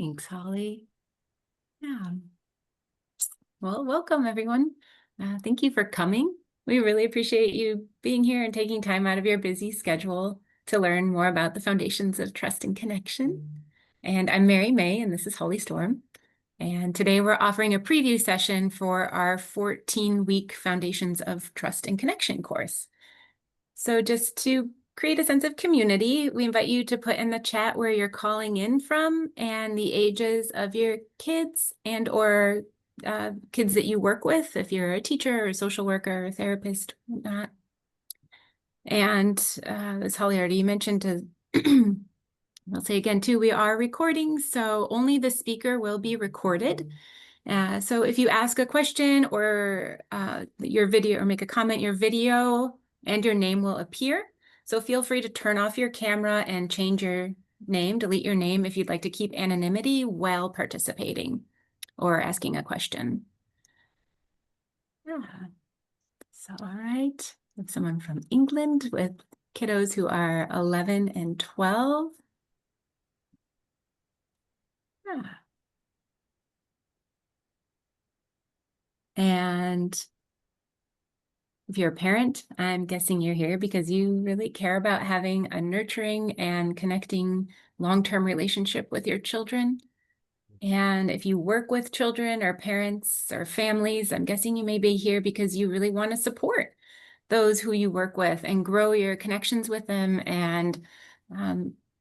Thanks, Holly. Yeah. Well, welcome everyone. Thank you for coming. We really appreciate you being here and taking time out of your busy schedule to learn more about the foundations of trust and connection. And I'm Mary May, and this is Holly Storm. And today we're offering a preview session for our 14-week Foundations of Trust and Connection course. So just to create a sense of community, we invite you to put in the chat where you're calling in from and the ages of your kids and or kids that you work with, if you're a teacher or a social worker or therapist, whatnot. And as Holly already mentioned, I'll say again too, we are recording, so only the speaker will be recorded. So if you ask a question or your video or make a comment, your video and your name will appear. So feel free to turn off your camera and change your name, delete your name if you'd like to keep anonymity while participating or asking a question. Yeah. So, all right. We have someone from England with kiddos who are 11 and 12. Yeah. And if you're a parent, I'm guessing you're here because you really care about having a nurturing and connecting long-term relationship with your children. And if you work with children or parents or families, I'm guessing you may be here because you really want to support those who you work with and grow your connections with them and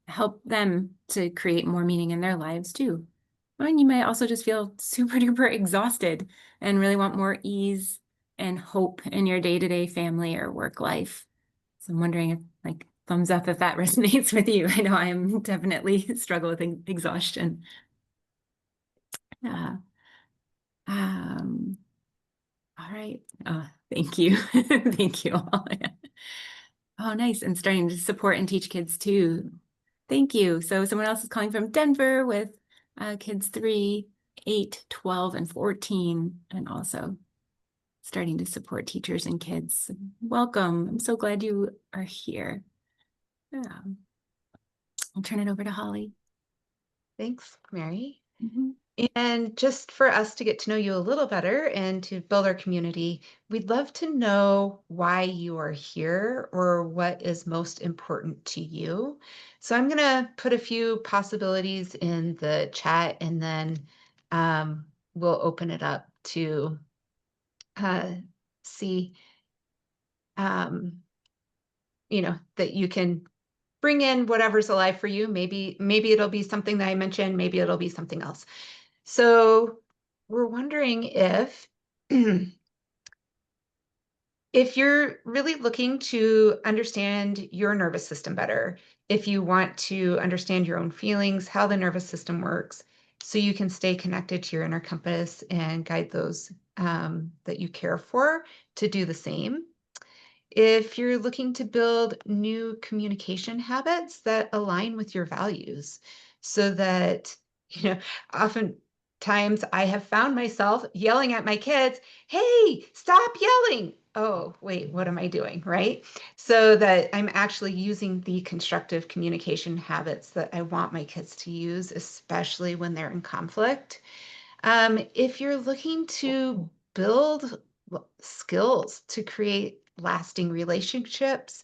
help them to create more meaning in their lives too. And you might also just feel super duper exhausted and really want more ease and hope in your day-to-day family or work life. So I'm wondering if, like, thumbs up if that resonates with you. I know I am definitely struggle with exhaustion. Yeah. All right. Thank you. Thank you all. Oh, nice. And starting to support and teach kids too. Thank you. So someone else is calling from Denver with kids 3, 8, 12, and 14, and also starting to support teachers and kids. Welcome. I'm so glad you are here. Yeah. I'll turn it over to Holly. Thanks, Mary. And just for us to get to know you a little better and to build our community, we'd love to know why you are here or what is most important to you. So I'm going to put a few possibilities in the chat, and then we'll open it up to see, that you can bring in whatever's alive for you. Maybe it'll be something that I mentioned, maybe it'll be something else. So we're wondering if if you're really looking to understand your nervous system better, if you want to understand your own feelings, how the nervous system works, so you can stay connected to your inner compass and guide those that you care for to do the same. If you're looking to build new communication habits that align with your values, so that, oftentimes I have found myself yelling at my kids, "Hey, stop yelling." Oh, wait, what am I doing, right? So that I'm actually using the constructive communication habits that I want my kids to use, especially when they're in conflict. If you're looking to build skills to create lasting relationships,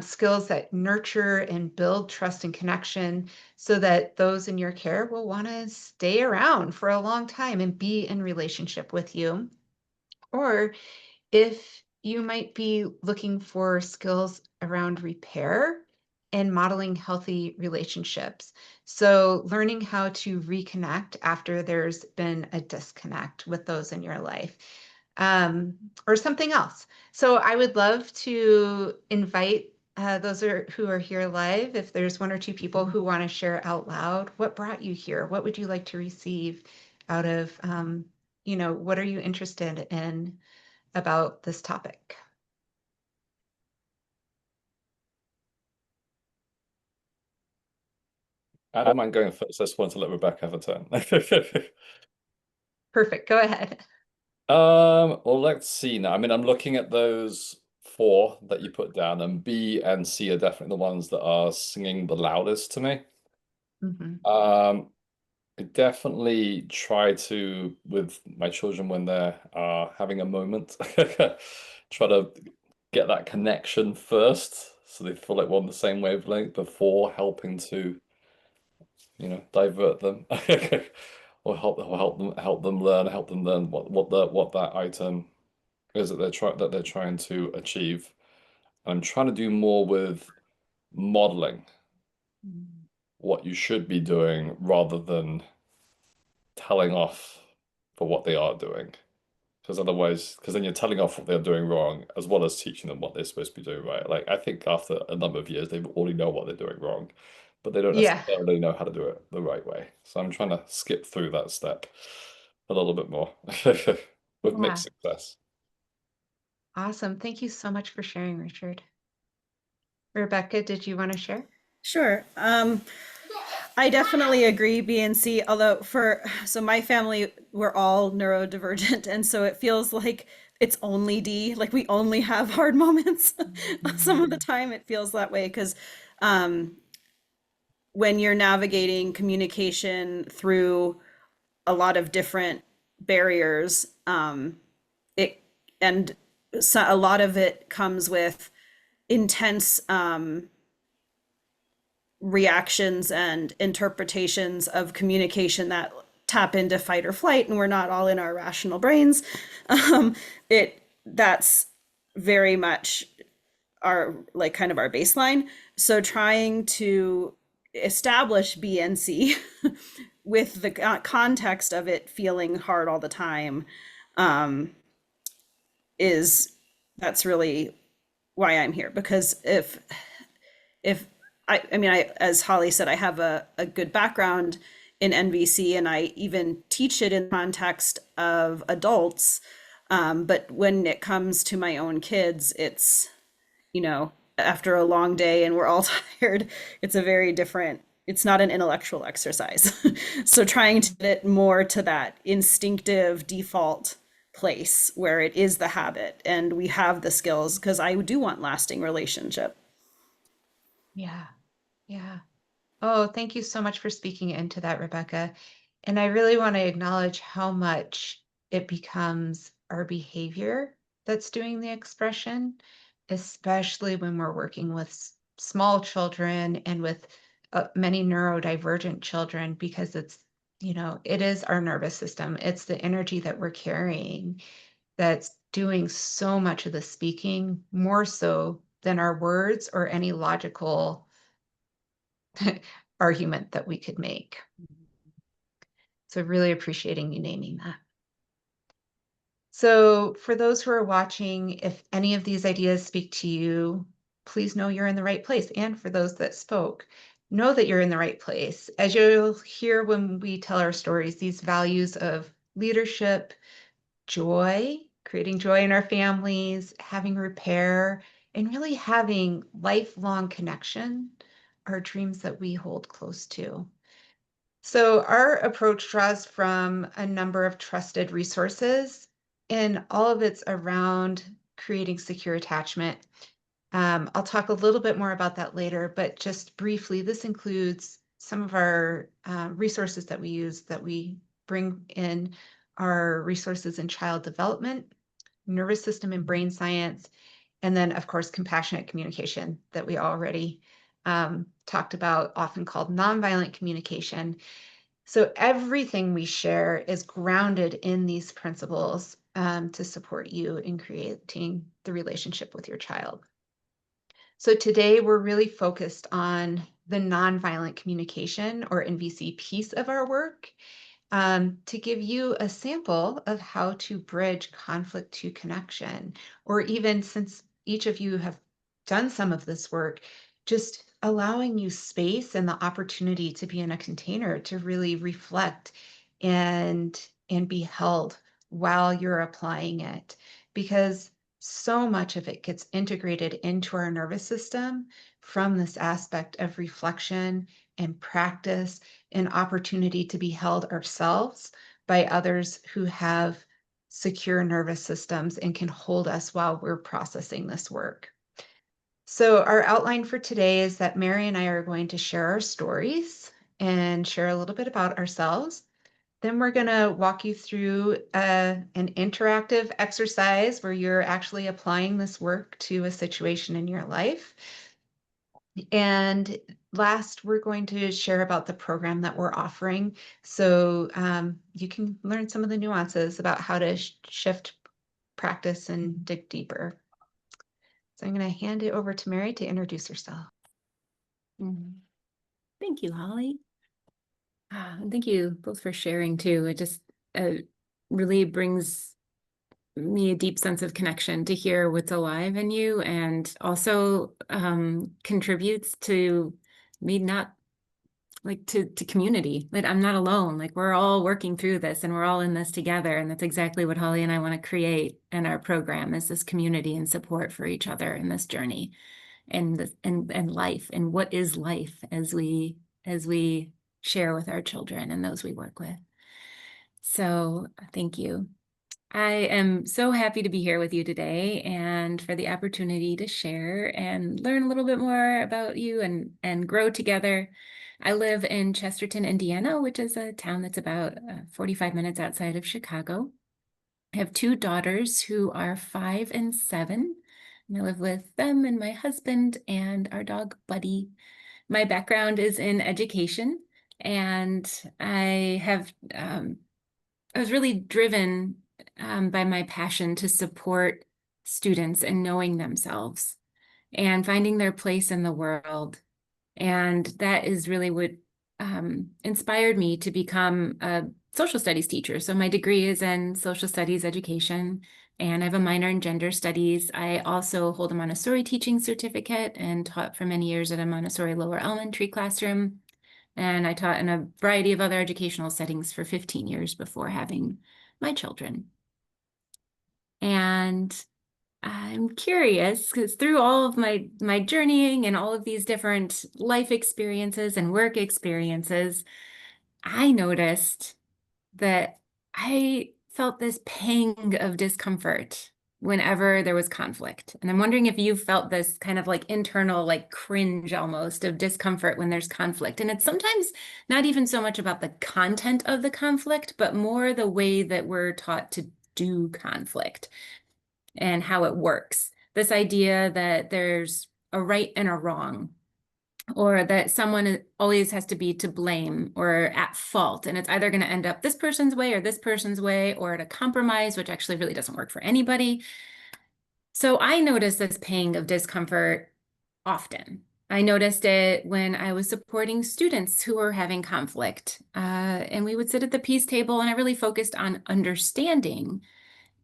skills that nurture and build trust and connection so that those in your care will want to stay around for a long time and be in relationship with you. Or if you might be looking for skills around repair and modeling healthy relationships. So learning how to reconnect after there's been a disconnect with those in your life, or something else. So I would love to invite those who are here live, if there's one or two people who want to share out loud, what brought you here? What would you like to receive out of, what are you interested in about this topic? I don't mind going first. I just want to let Rebecca have a turn. Perfect. Go ahead. Well, let's see now. I mean, I'm looking at those 4 that you put down, and B and C are definitely the ones that are singing the loudest to me. Mm-hmm. I definitely try to, with my children when they're having a moment, try to get that connection first so they feel like we're on the same wavelength before helping to, divert them or help them learn what that item is that they're trying to achieve. And I'm trying to do more with modeling what you should be doing rather than telling off for what they are doing. Because then you're telling off what they're doing wrong, as well as teaching them what they're supposed to be doing right. Like, I think after a number of years, they already know what they're doing wrong, but they don't Yeah. necessarily know how to do it the right way. So I'm trying to skip through that step a little bit more with Yeah. mixed success. Awesome. Thank you so much for sharing, Richard. Rebecca, did you want to share? Sure. I definitely agree, BNC, although so my family, we're all neurodivergent, and so it feels like it's only D, like we only have hard moments. Some of the time it feels that way because um, when you're navigating communication through a lot of different barriers, it and so a lot of it comes with intense reactions and interpretations of communication that tap into fight or flight, and we're not all in our rational brains. It that's very much our like kind of our baseline. So trying to establish BNC with the context of it feeling hard all the time um, is that's really why I'm here. Because if I mean, as Holly said, I have a good background in NVC and I even teach it in context of adults. But when it comes to my own kids, it's, after a long day and we're all tired, it's a very different, it's not an intellectual exercise. So trying to get it more to that instinctive default place where it is the habit and we have the skills because I do want lasting relationship. Yeah. Yeah. Oh, thank you so much for speaking into that, Rebecca. And I really want to acknowledge how much it becomes our behavior that's doing the expression, especially when we're working with small children and with many neurodivergent children, because it is our nervous system. It's the energy that we're carrying that's doing so much of the speaking, more so than our words or any logical argument that we could make. So really appreciating you naming that. So for those who are watching, if any of these ideas speak to you, please know you're in the right place. And for those that spoke, know that you're in the right place. As you'll hear when we tell our stories, these values of leadership, joy, creating joy in our families, having repair, and really having lifelong connection are dreams that we hold close to. So our approach draws from a number of trusted resources, and all of it's around creating secure attachment. I'll talk a little bit more about that later, but just briefly, this includes some of our resources that we use that we bring in our resources in child development, nervous system and brain science, and then, of course, compassionate communication that we already talked about, often called nonviolent communication. So everything we share is grounded in these principles to support you in creating the relationship with your child. So today we're really focused on the nonviolent communication or NVC piece of our work to give you a sample of how to bridge conflict to connection, or even since each of you have done some of this work, just allowing you space and the opportunity to be in a container to really reflect and be held while you're applying it, because so much of it gets integrated into our nervous system from this aspect of reflection and practice, an opportunity to be held ourselves by others who have secure nervous systems and can hold us while we're processing this work. So our outline for today is that Mary and I are going to share our stories, and share a little bit about ourselves. Then we're going to walk you through an interactive exercise where you're actually applying this work to a situation in your life. And last, we're going to share about the program that we're offering. So you can learn some of the nuances about how to shift practice and dig deeper. So I'm going to hand it over to Mary to introduce herself. Thank you, Holly. And thank you both for sharing too. It just really brings me a deep sense of connection to hear what's alive in you, and also contributes to me not like to community. Like I'm not alone. Like we're all working through this and we're all in this together. And that's exactly what Holly and I want to create in our program, is this community and support for each other in this journey and this and life, and what is life as we share with our children and those we work with. So thank you. I am so happy to be here with you today and for the opportunity to share and learn a little bit more about you and grow together. I live in Chesterton, Indiana, which is a town that's about 45 minutes outside of Chicago. I have two daughters who are 5 and 7, and I live with them and my husband and our dog Buddy. My background is in education, and I was really driven by my passion to support students in knowing themselves and finding their place in the world. And that is really what inspired me to become a social studies teacher. So my degree is in social studies education, and I have a minor in gender studies. I also hold a Montessori teaching certificate and taught for many years at a Montessori lower elementary classroom. And I taught in a variety of other educational settings for 15 years before having my children. And I'm curious, because through all of my journeying and all of these different life experiences and work experiences, I noticed that I felt this pang of discomfort whenever there was conflict. And I'm wondering if you felt this kind of like internal, like cringe almost of discomfort when there's conflict. And it's sometimes not even so much about the content of the conflict, but more the way that we're taught to do conflict and how it works. This idea that there's a right and a wrong, or that someone always has to be to blame or at fault, and it's either going to end up this person's way or this person's way, or at a compromise, which actually really doesn't work for anybody. So I noticed this pang of discomfort often. I noticed it when I was supporting students who were having conflict, and we would sit at the peace table, and I really focused on understanding.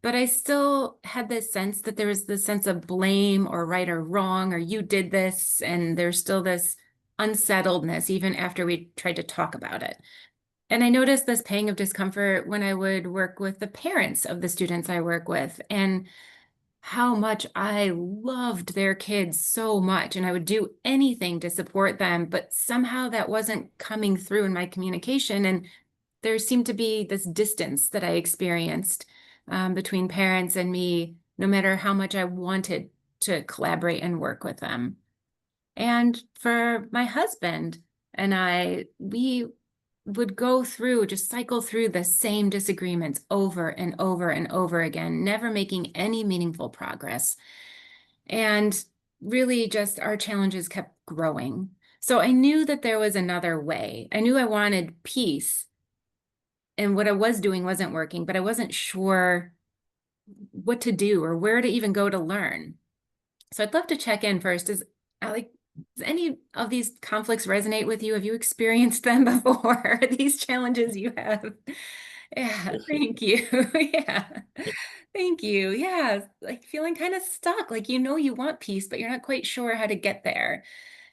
But I still had this sense that there was this sense of blame or right or wrong, or you did this, and there's still this unsettledness even after we tried to talk about it. And I noticed this pang of discomfort when I would work with the parents of the students I work with, and how much I loved their kids so much, and I would do anything to support them, but somehow that wasn't coming through in my communication, and there seemed to be this distance that I experienced between parents and me, no matter how much I wanted to collaborate and work with them. And for my husband and I, we would go through, just cycle through the same disagreements over and over and over again, never making any meaningful progress. And really just our challenges kept growing. So I knew that there was another way. I knew I wanted peace, and what I was doing wasn't working, but I wasn't sure what to do or where to even go to learn. So I'd love to check in first. Does any of these conflicts resonate with you? Have you experienced them before? These challenges you have? Yeah, thank you. Yeah, thank you. Yeah, like feeling kind of stuck, like you know you want peace, but you're not quite sure how to get there.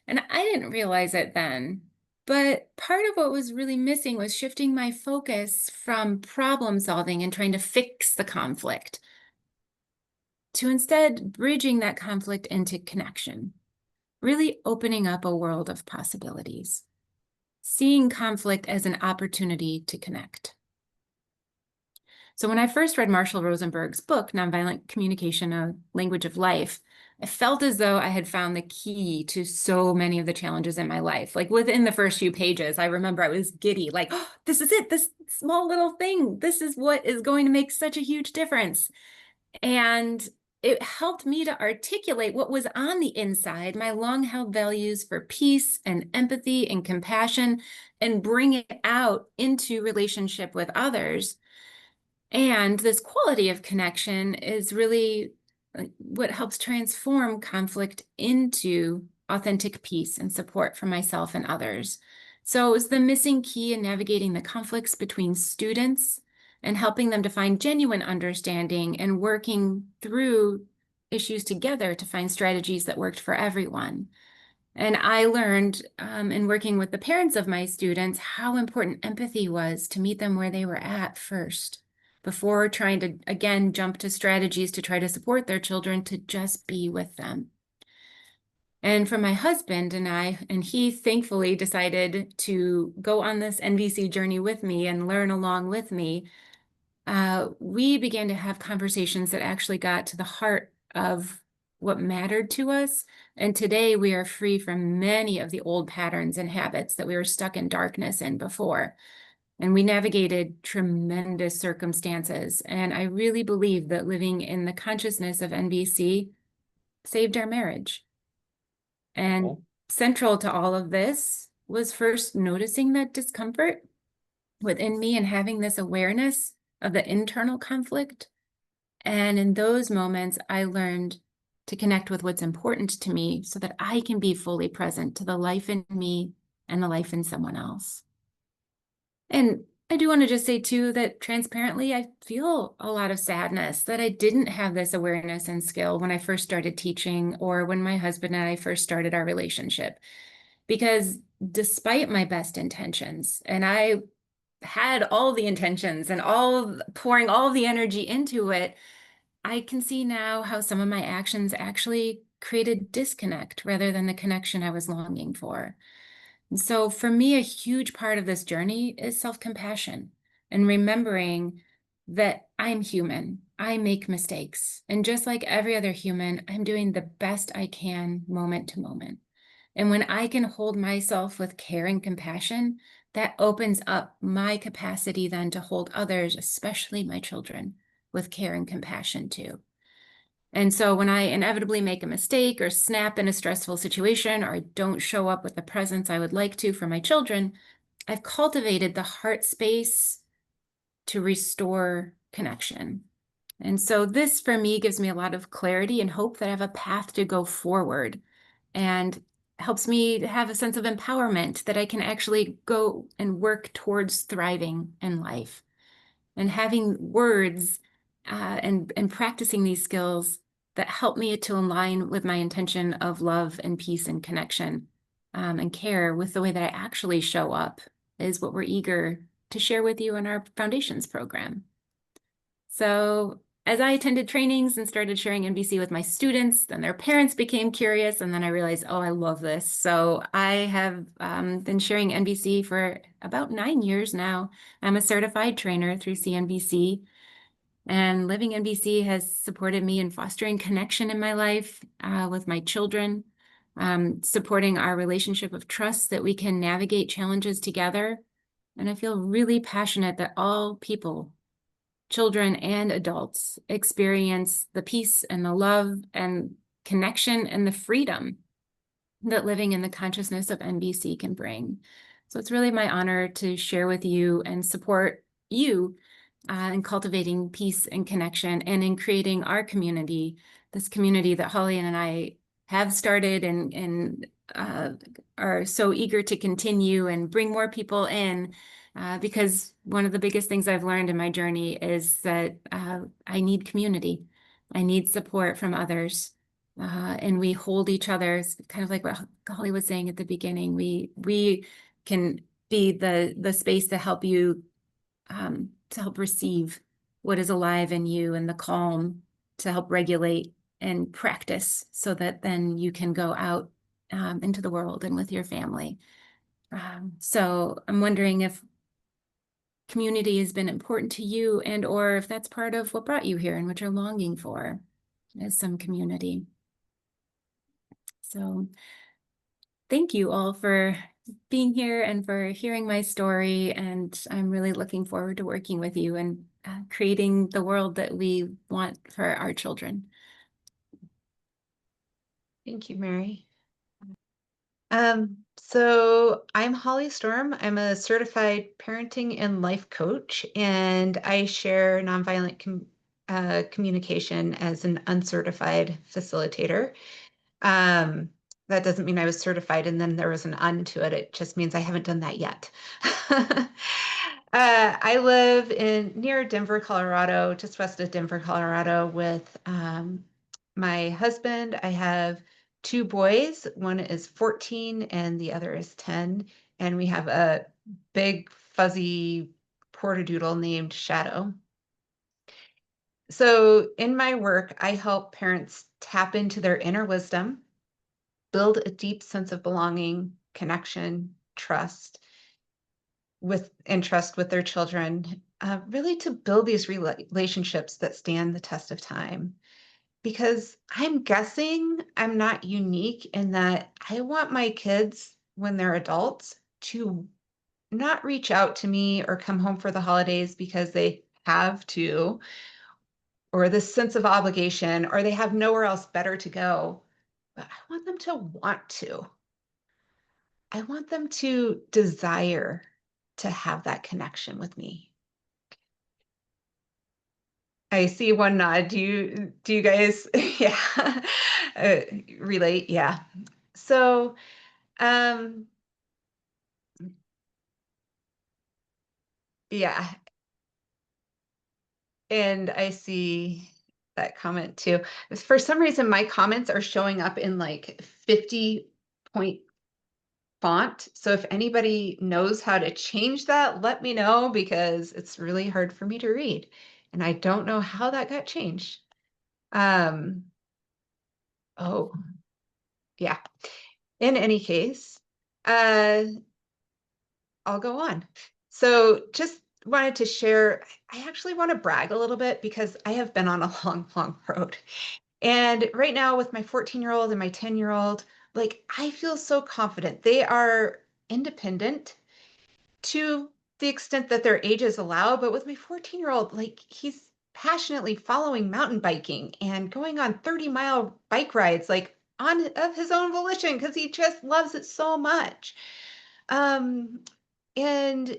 And I didn't realize it then. But part of what was really missing was shifting my focus from problem solving and trying to fix the conflict to instead bridging that conflict into connection, really opening up a world of possibilities, seeing conflict as an opportunity to connect. So when I first read Marshall Rosenberg's book, Nonviolent Communication, A Language of Life, I felt as though I had found the key to so many of the challenges in my life. Like within the first few pages, I remember I was giddy, like, oh, this is it, this small little thing. This is what is going to make such a huge difference. And it helped me to articulate what was on the inside, my long-held values for peace and empathy and compassion, and bring it out into relationship with others. And this quality of connection is really what helps transform conflict into authentic peace and support for myself and others. So it was the missing key in navigating the conflicts between students and helping them to find genuine understanding and working through issues together to find strategies that worked for everyone. And I learned in working with the parents of my students how important empathy was to meet them where they were at first, before trying to, again, jump to strategies to try to support their children, to just be with them. And for my husband and I, and he thankfully decided to go on this NVC journey with me and learn along with me, we began to have conversations that actually got to the heart of what mattered to us. And today we are free from many of the old patterns and habits that we were stuck in darkness in before. And we navigated tremendous circumstances. And I really believe that living in the consciousness of NVC saved our marriage. And Well, central to all of this was first noticing that discomfort within me and having this awareness of the internal conflict. And in those moments, I learned to connect with what's important to me so that I can be fully present to the life in me and the life in someone else. And I do want to just say too that transparently, I feel a lot of sadness that I didn't have this awareness and skill when I first started teaching, or when my husband and I first started our relationship. Because despite my best intentions, and I had all the intentions and pouring all the energy into it, I can see now how some of my actions actually created disconnect rather than the connection I was longing for. And so for me, a huge part of this journey is self-compassion and remembering that I'm human. I make mistakes. And just like every other human, I'm doing the best I can moment to moment. And when I can hold myself with care and compassion, that opens up my capacity then to hold others, especially my children, with care and compassion too. And so when I inevitably make a mistake or snap in a stressful situation, or I don't show up with the presence I would like to for my children, I've cultivated the heart space to restore connection. And so this for me gives me a lot of clarity and hope that I have a path to go forward, and helps me have a sense of empowerment that I can actually go and work towards thriving in life. And having words and practicing these skills that help me to align with my intention of love and peace and connection and care with the way that I actually show up is what we're eager to share with you in our Foundations program. So as I attended trainings and started sharing NVC with my students, then their parents became curious, and then I realized, oh, I love this. So I have been sharing NVC for about 9 years now. I'm a certified trainer through CNVC, and living NVC has supported me in fostering connection in my life with my children, supporting our relationship of trust that we can navigate challenges together. And I feel really passionate that all people, children and adults, experience the peace and the love and connection and the freedom that living in the consciousness of NVC can bring. So it's really my honor to share with you and support you in cultivating peace and connection, and in creating our community, this community that Holly and I have started and are so eager to continue and bring more people in. Because one of the biggest things I've learned in my journey is that I need community. I need support from others. And we hold each other. It's kind of like what Holly was saying at the beginning. We can be the space to help you, to help receive what is alive in you, and the calm to help regulate and practice so that then you can go out into the world and with your family. So I'm wondering if community has been important to you, and or if that's part of what brought you here and what you're longing for is some community. So thank you all for being here and for hearing my story. And I'm really looking forward to working with you and creating the world that we want for our children. Thank you, Mary. So I'm Holly Storm. I'm a certified parenting and life coach, and I share nonviolent communication as an uncertified facilitator. That doesn't mean I was certified and then there was an "un" to it. It just means I haven't done that yet. I live near Denver, Colorado, just west of Denver, Colorado, with my husband. I have two boys. One is 14 and the other is 10. And we have a big fuzzy portadoodle named Shadow. So in my work, I help parents tap into their inner wisdom, build a deep sense of belonging, connection, trust with their children, really to build these relationships that stand the test of time. Because I'm guessing I'm not unique in that I want my kids, when they're adults, to not reach out to me or come home for the holidays because they have to, or this sense of obligation, or they have nowhere else better to go. But I want them to want to. I want them to desire to have that connection with me. I see one nod. Do you guys yeah relate? Yeah. So yeah, and I see that comment too. For some reason, my comments are showing up in like 50-point font. So if anybody knows how to change that, let me know, because it's really hard for me to read. And I don't know how that got changed. Oh, yeah. In any case, I'll go on. So just wanted to share, I actually want to brag a little bit because I have been on a long, long road. And right now with my 14-year-old and my 10-year-old, like I feel so confident. They are independent to the extent that their ages allow. But with my 14-year-old, like he's passionately following mountain biking and going on 30-mile bike rides, like of his own volition, because he just loves it so much. Um, and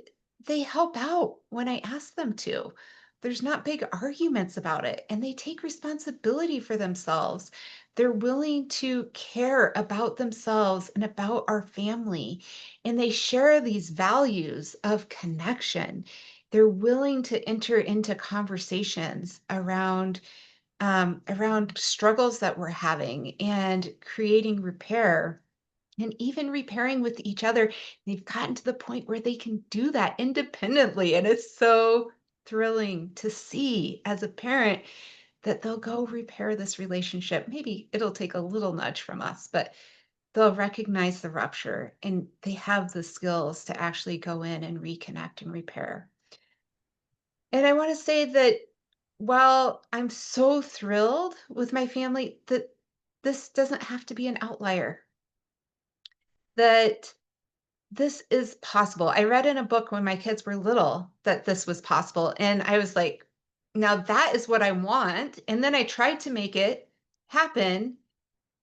they help out when I ask them to. There's not big arguments about it, and they take responsibility for themselves. They're willing to care about themselves and about our family, and they share these values of connection. They're willing to enter into conversations around struggles that we're having and creating repair, and even repairing with each other. They've gotten to the point where they can do that independently. And it's so thrilling to see as a parent that they'll go repair this relationship. Maybe it'll take a little nudge from us, but they'll recognize the rupture and they have the skills to actually go in and reconnect and repair. And I want to say that while I'm so thrilled with my family, that this doesn't have to be an outlier, that this is possible. I read in a book when my kids were little that this was possible. And I was like, now that is what I want. And then I tried to make it happen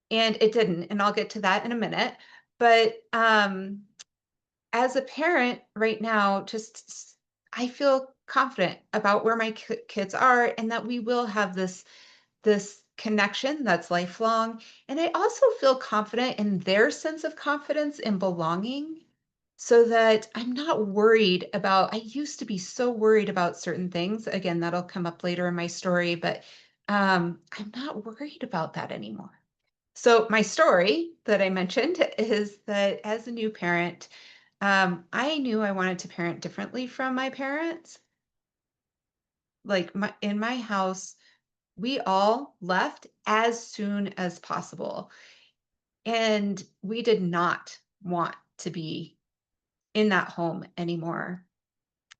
and it didn't. And I'll get to that in a minute. But as a parent right now, just I feel confident about where my kids are and that we will have this connection that's lifelong. And I also feel confident in their sense of confidence and belonging, so that I'm not worried about, I used to be so worried about certain things. Again, that'll come up later in my story, but I'm not worried about that anymore. So my story that I mentioned is that as a new parent, I knew I wanted to parent differently from my parents. Like in my house, we all left as soon as possible. And we did not want to be in that home anymore.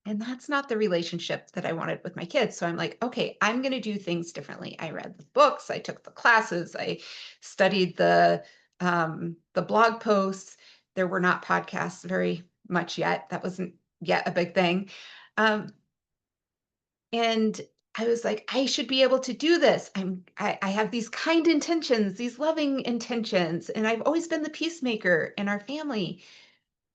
And that's not the relationship that I wanted with my kids. So I'm like, okay, I'm going to do things differently. I read the books, I took the classes, I studied the the blog posts. There were not podcasts very much yet. That wasn't yet a big thing. And I was like, I should be able to do this. I have these kind intentions, these loving intentions, and I've always been the peacemaker in our family.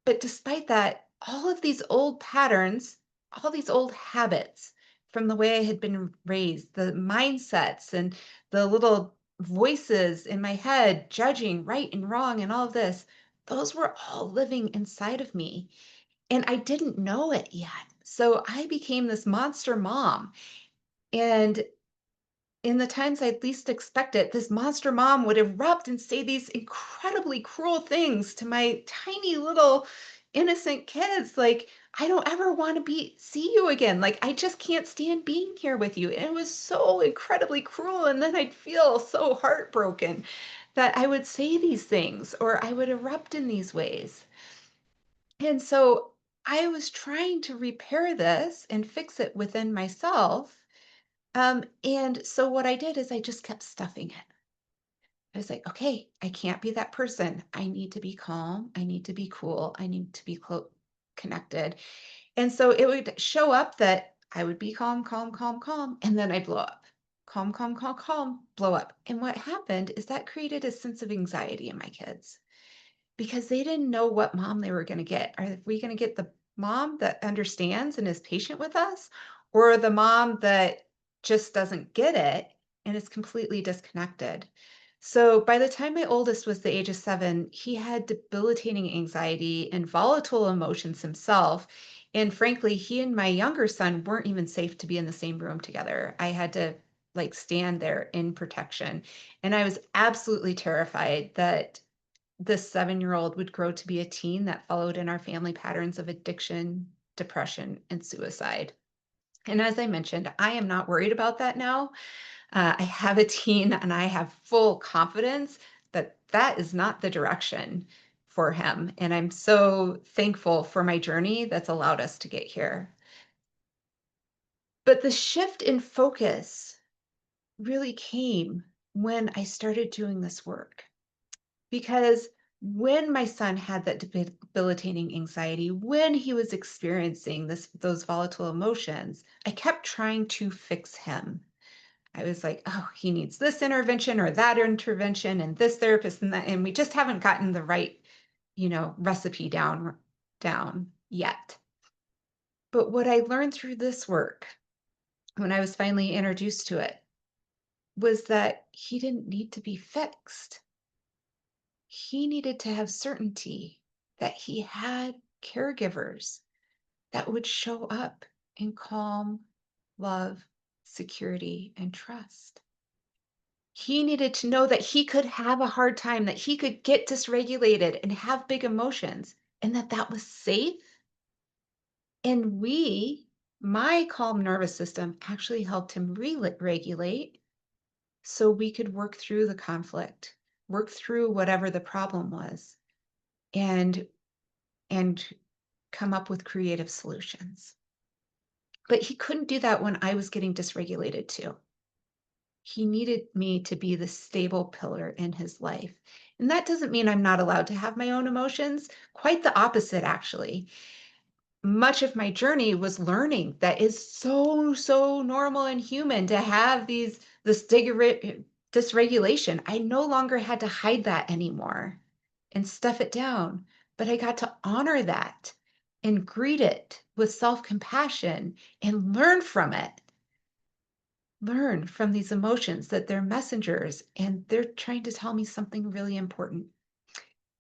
But despite that, all of these old patterns, all these old habits from the way I had been raised, the mindsets and the little voices in my head judging right and wrong and all of this, those were all living inside of me. And I didn't know it yet. So I became this monster mom. And in the times I'd least expect it, this monster mom would erupt and say these incredibly cruel things to my tiny little innocent kids. Like, I don't ever want to see you again. Like, I just can't stand being here with you. And it was so incredibly cruel. And then I'd feel so heartbroken that I would say these things or I would erupt in these ways. And so I was trying to repair this and fix it within myself. And so what I did is I just kept stuffing it. I was like, okay, I can't be that person. I need to be calm. I need to be cool. I need to be connected. And so it would show up that I would be calm, calm, calm, calm, and then I'd blow up. Calm, calm, calm, calm, blow up. And what happened is that created a sense of anxiety in my kids because they didn't know what mom they were going to get. Are we going to get the mom that understands and is patient with us, or the mom that just doesn't get it and is completely disconnected? So by the time my oldest was the age of 7, he had debilitating anxiety and volatile emotions himself. And frankly, he and my younger son weren't even safe to be in the same room together. I had to like stand there in protection. And I was absolutely terrified that this 7-year-old would grow to be a teen that followed in our family patterns of addiction, depression, and suicide. And as I mentioned, I am not worried about that now. I have a teen and I have full confidence that that is not the direction for him. And I'm so thankful for my journey that's allowed us to get here. But the shift in focus really came when I started doing this work. Because when my son had that debilitating anxiety, when he was experiencing those volatile emotions, I kept trying to fix him. I was like, oh, he needs this intervention or that intervention and this therapist and that, and we just haven't gotten the right, recipe down yet. But what I learned through this work, when I was finally introduced to it, was that he didn't need to be fixed. He needed to have certainty that he had caregivers that would show up in calm, love, security, and trust. He needed to know that he could have a hard time, that he could get dysregulated and have big emotions, and that that was safe. And my calm nervous system actually helped him regulate so we could work through the conflict, work through whatever the problem was, and come up with creative solutions. But he couldn't do that when I was getting dysregulated too. He needed me to be the stable pillar in his life. And that doesn't mean I'm not allowed to have my own emotions. Quite the opposite, actually. Much of my journey was learning that is so, so normal and human to have this dysregulation. I no longer had to hide that anymore and stuff it down, but I got to honor that and greet it with self-compassion and learn from it. Learn from these emotions that they're messengers and they're trying to tell me something really important.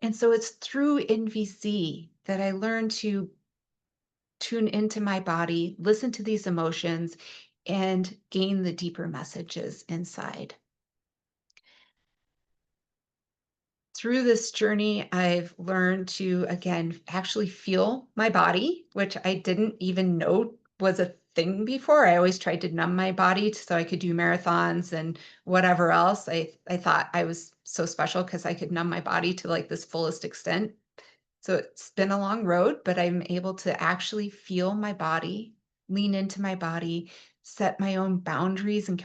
And so it's through NVC that I learned to tune into my body, listen to these emotions, and gain the deeper messages inside. Through this journey, I've learned to, again, actually feel my body, which I didn't even know was a thing before. I always tried to numb my body so I could do marathons and whatever else. I thought I was so special because I could numb my body to like this fullest extent. So it's been a long road, but I'm able to actually feel my body, lean into my body, set my own boundaries and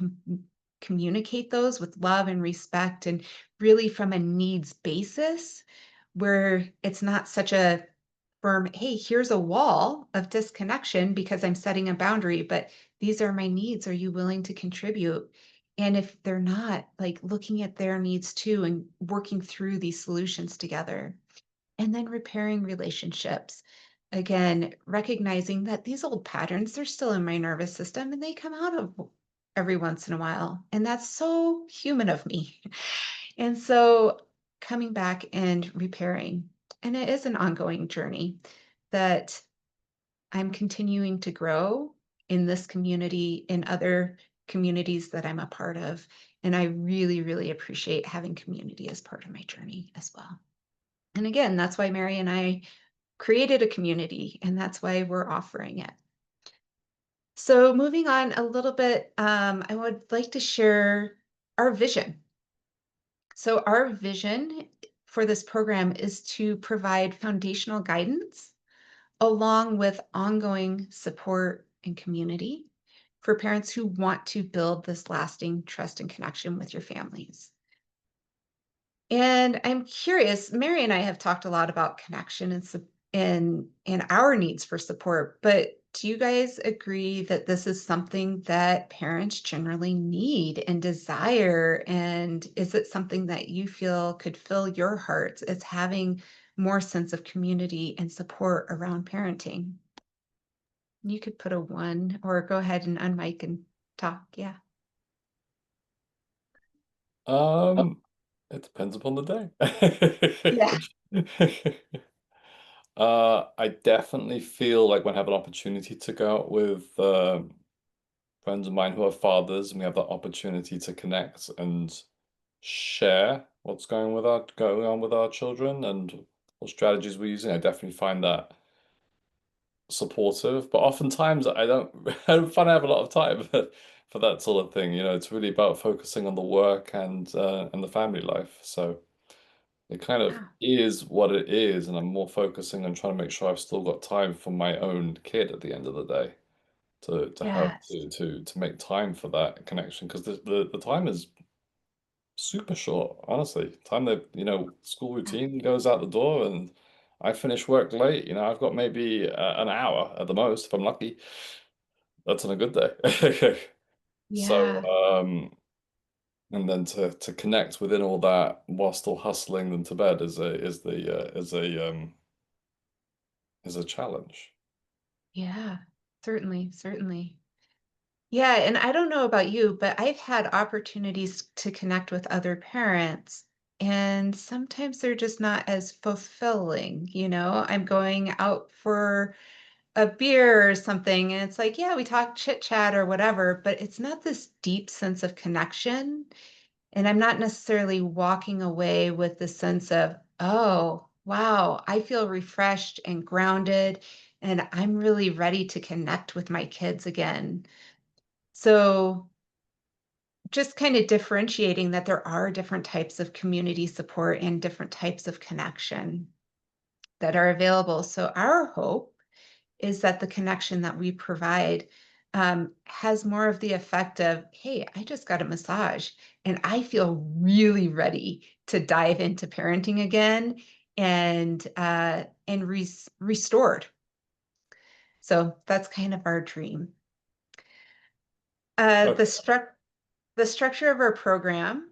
communicate those with love and respect, and really from a needs basis, where it's not such a firm, hey, here's a wall of disconnection because I'm setting a boundary, but these are my needs. Are you willing to contribute? And if they're not, like looking at their needs too and working through these solutions together. And then repairing relationships. Again, recognizing that these old patterns, they're still in my nervous system and they come out of every once in a while. And that's so human of me. And so coming back and repairing. And it is an ongoing journey that I'm continuing to grow in this community, in other communities that I'm a part of. And I really, really appreciate having community as part of my journey as well. And again, that's why Mary and I created a community, and that's why we're offering it. So moving on a little bit, I would like to share our vision. So our vision for this program is to provide foundational guidance along with ongoing support and community for parents who want to build this lasting trust and connection with your families. And I'm curious, Mary and I have talked a lot about connection and our needs for support, but do you guys agree that this is something that parents generally need and desire? And is it something that you feel could fill your hearts as having more sense of community and support around parenting? You could put a one or go ahead and unmic and talk. Yeah. It depends upon the Yeah. day. I definitely feel like when I have an opportunity to go out with friends of mine who are fathers, and we have that opportunity to connect and share what's going on with our children and what strategies we're using. I definitely find that supportive, but oftentimes I don't I don't find I have a lot of time for that sort of thing. You know, it's really about focusing on the work and the family life. So it kind of Yeah. is what it is, and I'm more focusing on trying to make sure I've still got time for my own kid at the end of the day to have Yes. to make time for that connection, because the time is super short, honestly. Time that, school routine goes out the door and I finish work late, I've got maybe an hour at the most if I'm lucky. That's on a good day. So, Yeah. and then to connect within all that while still hustling them to bed is a challenge. Yeah. Certainly. Certainly. Yeah, and I don't know about you, but I've had opportunities to connect with other parents, and sometimes they're just not as fulfilling. I'm going out for a beer or something, and it's like, yeah, we talk chit chat or whatever, but it's not this deep sense of connection. And I'm not necessarily walking away with the sense of, oh, wow, I feel refreshed and grounded, and I'm really ready to connect with my kids again. So just kind of differentiating that there are different types of community support and different types of connection that are available. So our hope is that the connection that we provide has more of the effect of, hey, I just got a massage and I feel really ready to dive into parenting again and restored. So that's kind of our dream. Okay. The structure of our program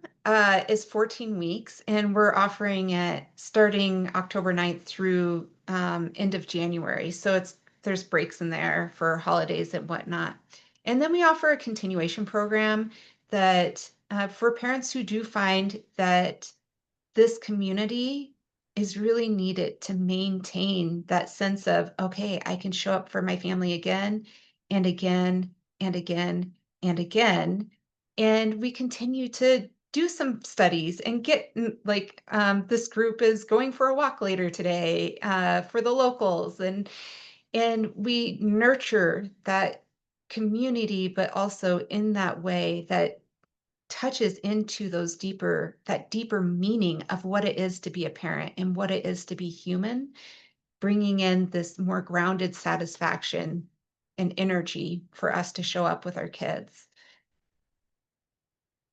is 14 weeks, and we're offering it starting October 9th through end of January. So there's breaks in there for holidays and whatnot. And then we offer a continuation program that for parents who do find that this community is really needed to maintain that sense of, okay, I can show up for my family again and again and again and again. And we continue to do some studies and get this group is going for a walk later today for the locals. And we nurture that community, but also in that way that touches into that deeper meaning of what it is to be a parent and what it is to be human, bringing in this more grounded satisfaction and energy for us to show up with our kids.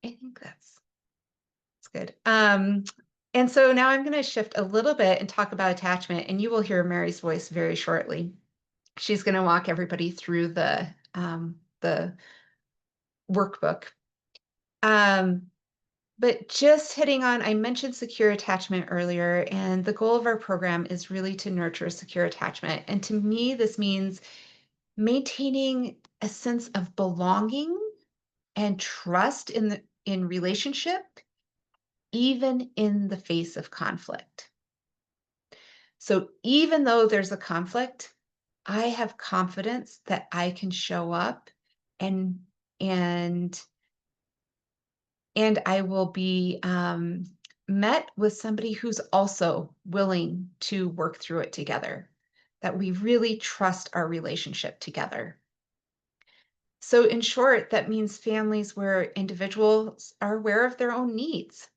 I think that's good. And so now I'm going to shift a little bit and talk about attachment, and you will hear Mary's voice very shortly. She's going to walk everybody through the workbook. But just hitting on, I mentioned secure attachment earlier, and the goal of our program is really to nurture secure attachment. And to me, this means maintaining a sense of belonging and trust in relationship, even in the face of conflict. So even though there's a conflict, I have confidence that I can show up and and and I will be met with somebody who's also willing to work through it together, that we really trust our relationship together. So in short, that means families where individuals are aware of their own needs.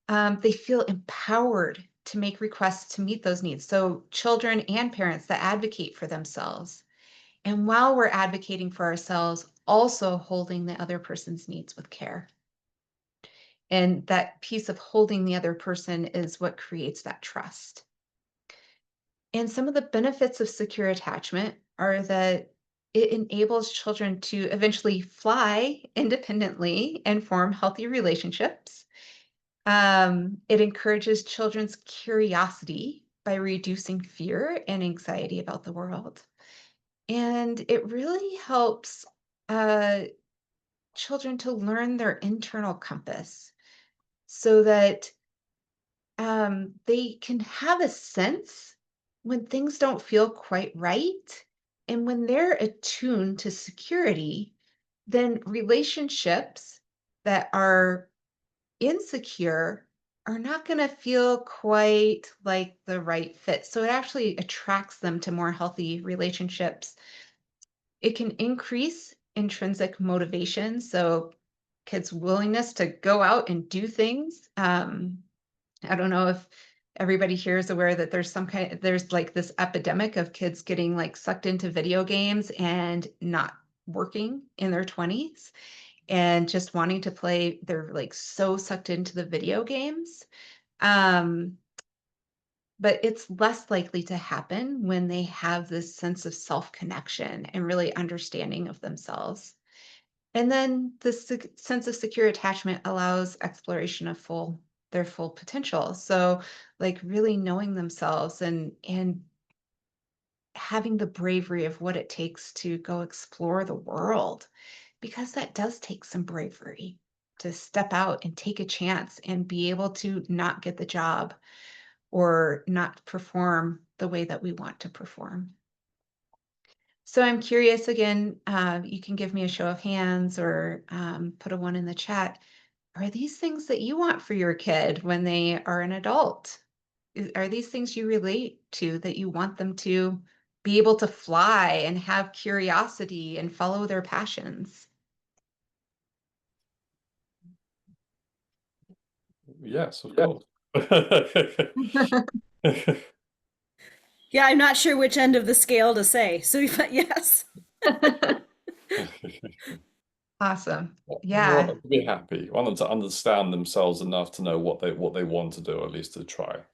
They feel empowered to make requests to meet those needs. So children and parents that advocate for themselves. And while we're advocating for ourselves, also holding the other person's needs with care. And that piece of holding the other person is what creates that trust. And some of the benefits of secure attachment are that it enables children to eventually fly independently and form healthy relationships. It encourages children's curiosity by reducing fear and anxiety about the world. And it really helps children to learn their internal compass so that they can have a sense when things don't feel quite right. And when they're attuned to security, then relationships that are insecure are not going to feel quite like the right fit. So it actually attracts them to more healthy relationships. It can increase intrinsic motivation. So kids' willingness to go out and do things. I don't know if everybody here is aware that there's like this epidemic of kids getting like sucked into video games and not working in their 20s and just wanting to play. They're like so sucked into the video games. But it's less likely to happen when they have this sense of self-connection and really understanding of themselves. And then the sense of secure attachment allows exploration of their full potential. So like really knowing themselves and having the bravery of what it takes to go explore the world, because that does take some bravery to step out and take a chance and be able to not get the job or not perform the way that we want to perform. So I'm curious again, you can give me a show of hands or put a 1 in the chat. Are these things that you want for your kid when they are an adult? Are these things you relate to, that you want them to be able to fly and have curiosity and follow their passions? Yes, of course. Yeah, I'm not sure which end of the scale to say. So, but yes. Awesome. You Yeah. want them to be happy. You want them to understand themselves enough to know what they want to do, at least to try.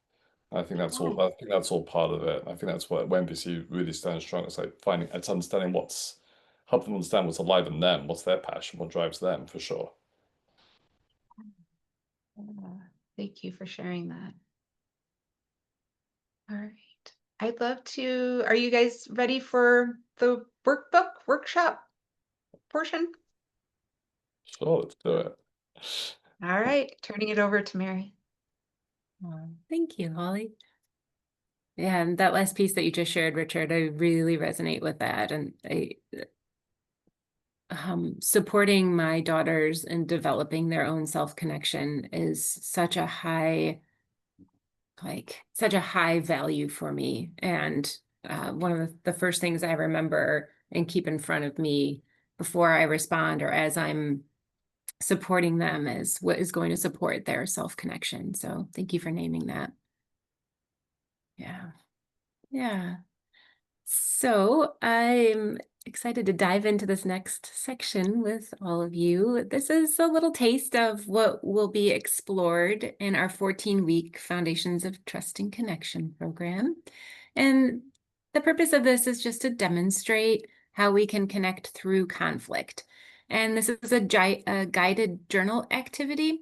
I think that's all. I think that's all part of it. I think that's what NPC really stands strong. It's like it's understanding help them understand what's alive in them, what's their passion, what drives them, for sure. Thank you for sharing that. All right. I'd love to, are you guys ready for the workshop portion? Sure, let's do it. All right, turning it over to Mary. Thank you, Holly. Yeah, and that last piece that you just shared, Richard, I really resonate with that. And supporting my daughters in developing their own self-connection is such a high value for me. And one of the first things I remember and keep in front of me before I respond or as I'm supporting them is what is going to support their self-connection. So thank you for naming that. Yeah. So I'm excited to dive into this next section with all of you. This is a little taste of what will be explored in our 14-week Foundations of Trust and Connection program. And the purpose of this is just to demonstrate how we can connect through conflict. And this is a guided journal activity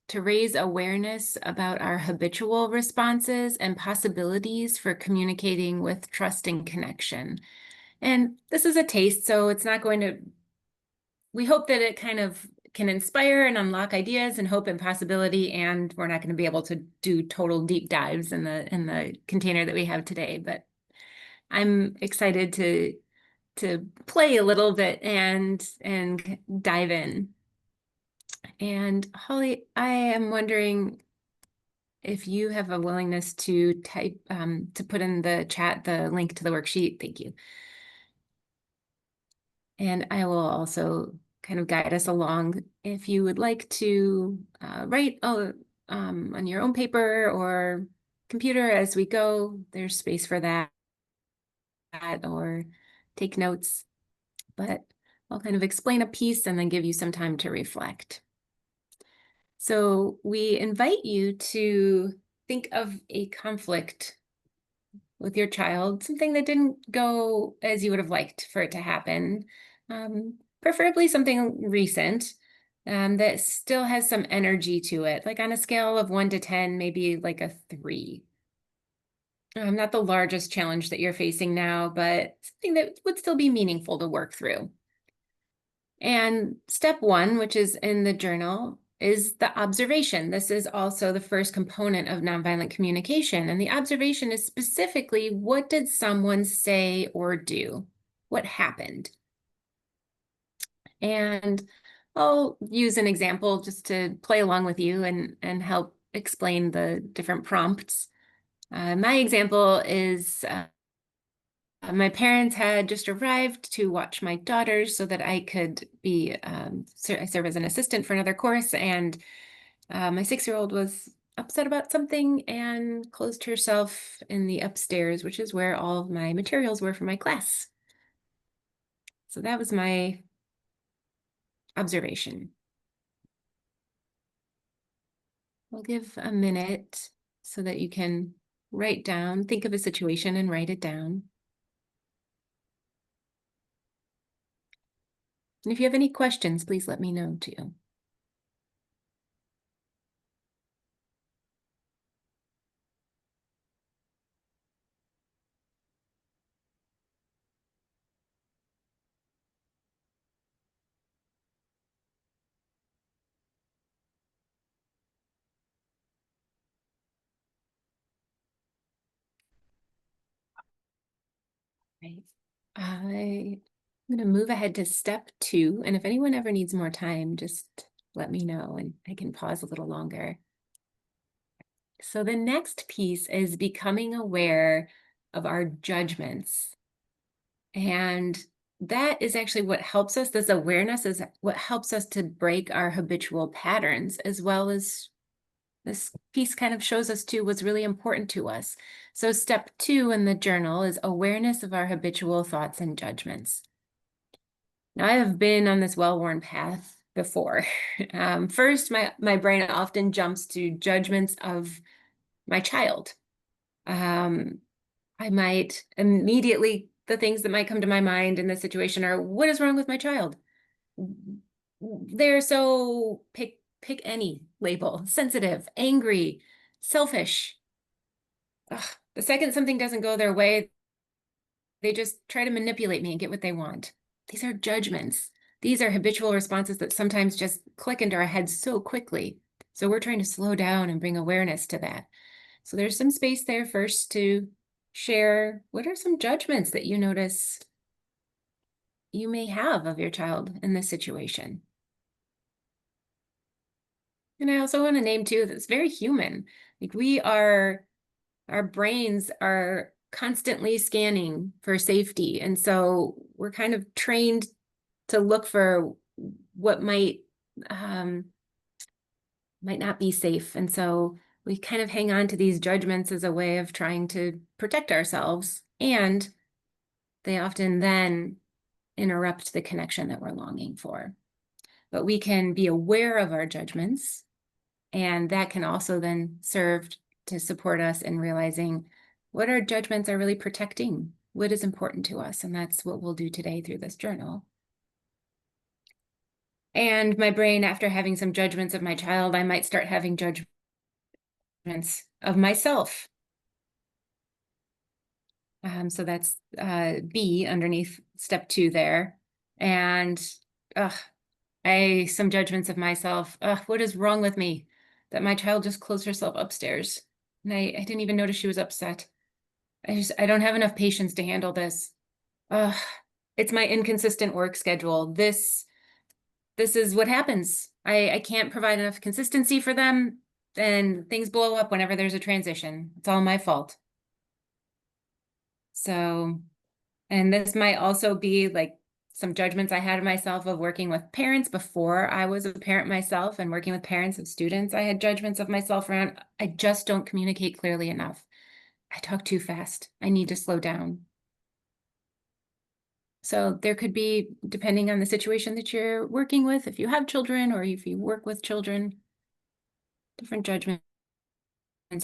to raise awareness about our habitual responses and possibilities for communicating with trust and connection. And this is a taste, so it's not going to, we hope that it kind of can inspire and unlock ideas and hope and possibility, and we're not going to be able to do total deep dives in the container that we have today, but I'm excited to play a little bit and dive in. And Holly, I am wondering if you have a willingness to type, to put in the chat the link to the worksheet. Thank you. And I will also kind of guide us along. If you would like to write on your own paper or computer as we go, there's space for that, or take notes. But I'll kind of explain a piece and then give you some time to reflect. So we invite you to think of a conflict with your child, something that didn't go as you would have liked for it to happen, preferably something recent that still has some energy to it, like on a scale of 1 to 10, maybe like a 3. Not the largest challenge that you're facing now, but something that would still be meaningful to work through. And step 1, which is in the journal, is the observation. This is also the first component of nonviolent communication. And the observation is specifically, what did someone say or do? What happened? And I'll use an example just to play along with you and help explain the different prompts. My example is my parents had just arrived to watch my daughters so that I could be, I serve as an assistant for another course, and my 6-year-old was upset about something and closed herself in the upstairs, which is where all of my materials were for my class. So that was my observation. We'll give a minute so that you can write down, think of a situation and write it down. And if you have any questions, please let me know too. Right. I'm going to move ahead to step 2. And if anyone ever needs more time, just let me know and I can pause a little longer. So the next piece is becoming aware of our judgments. And that is actually what helps us. This awareness is what helps us to break our habitual patterns, as well as this piece kind of shows us too what's really important to us. So step 2 in the journal is awareness of our habitual thoughts and judgments. Now, I have been on this well-worn path before. First, my brain often jumps to judgments of my child. I might immediately, the things that might come to my mind in this situation are, what is wrong with my child? They're so, pick any label, sensitive, angry, selfish. Ugh, the second something doesn't go their way, they just try to manipulate me and get what they want. These are judgments. These are habitual responses that sometimes just click into our heads so quickly. So we're trying to slow down and bring awareness to that. So there's some space there first to share what are some judgments that you notice you may have of your child in this situation. And I also want to name too, that's very human. Like our brains are constantly scanning for safety. And so we're kind of trained to look for what might not be safe. And so we kind of hang on to these judgments as a way of trying to protect ourselves and they often then interrupt the connection that we're longing for. But we can be aware of our judgments, and that can also then serve to support us in realizing what our judgments are really protecting, what is important to us. And that's what we'll do today through this journal. And my brain, after having some judgments of my child, I might start having judgments of myself. So that's B underneath step 2 there. And some judgments of myself. What is wrong with me? That my child just closed herself upstairs. And I didn't even notice she was upset. I don't have enough patience to handle this. It's my inconsistent work schedule. This is what happens. I can't provide enough consistency for them, and things blow up whenever there's a transition. It's all my fault. So, and this might also be like some judgments I had of myself of working with parents before I was a parent myself, and working with parents and students. I had judgments of myself around, I just don't communicate clearly enough. I talk too fast. I need to slow down. So there could be, depending on the situation that you're working with, if you have children or if you work with children, different judgments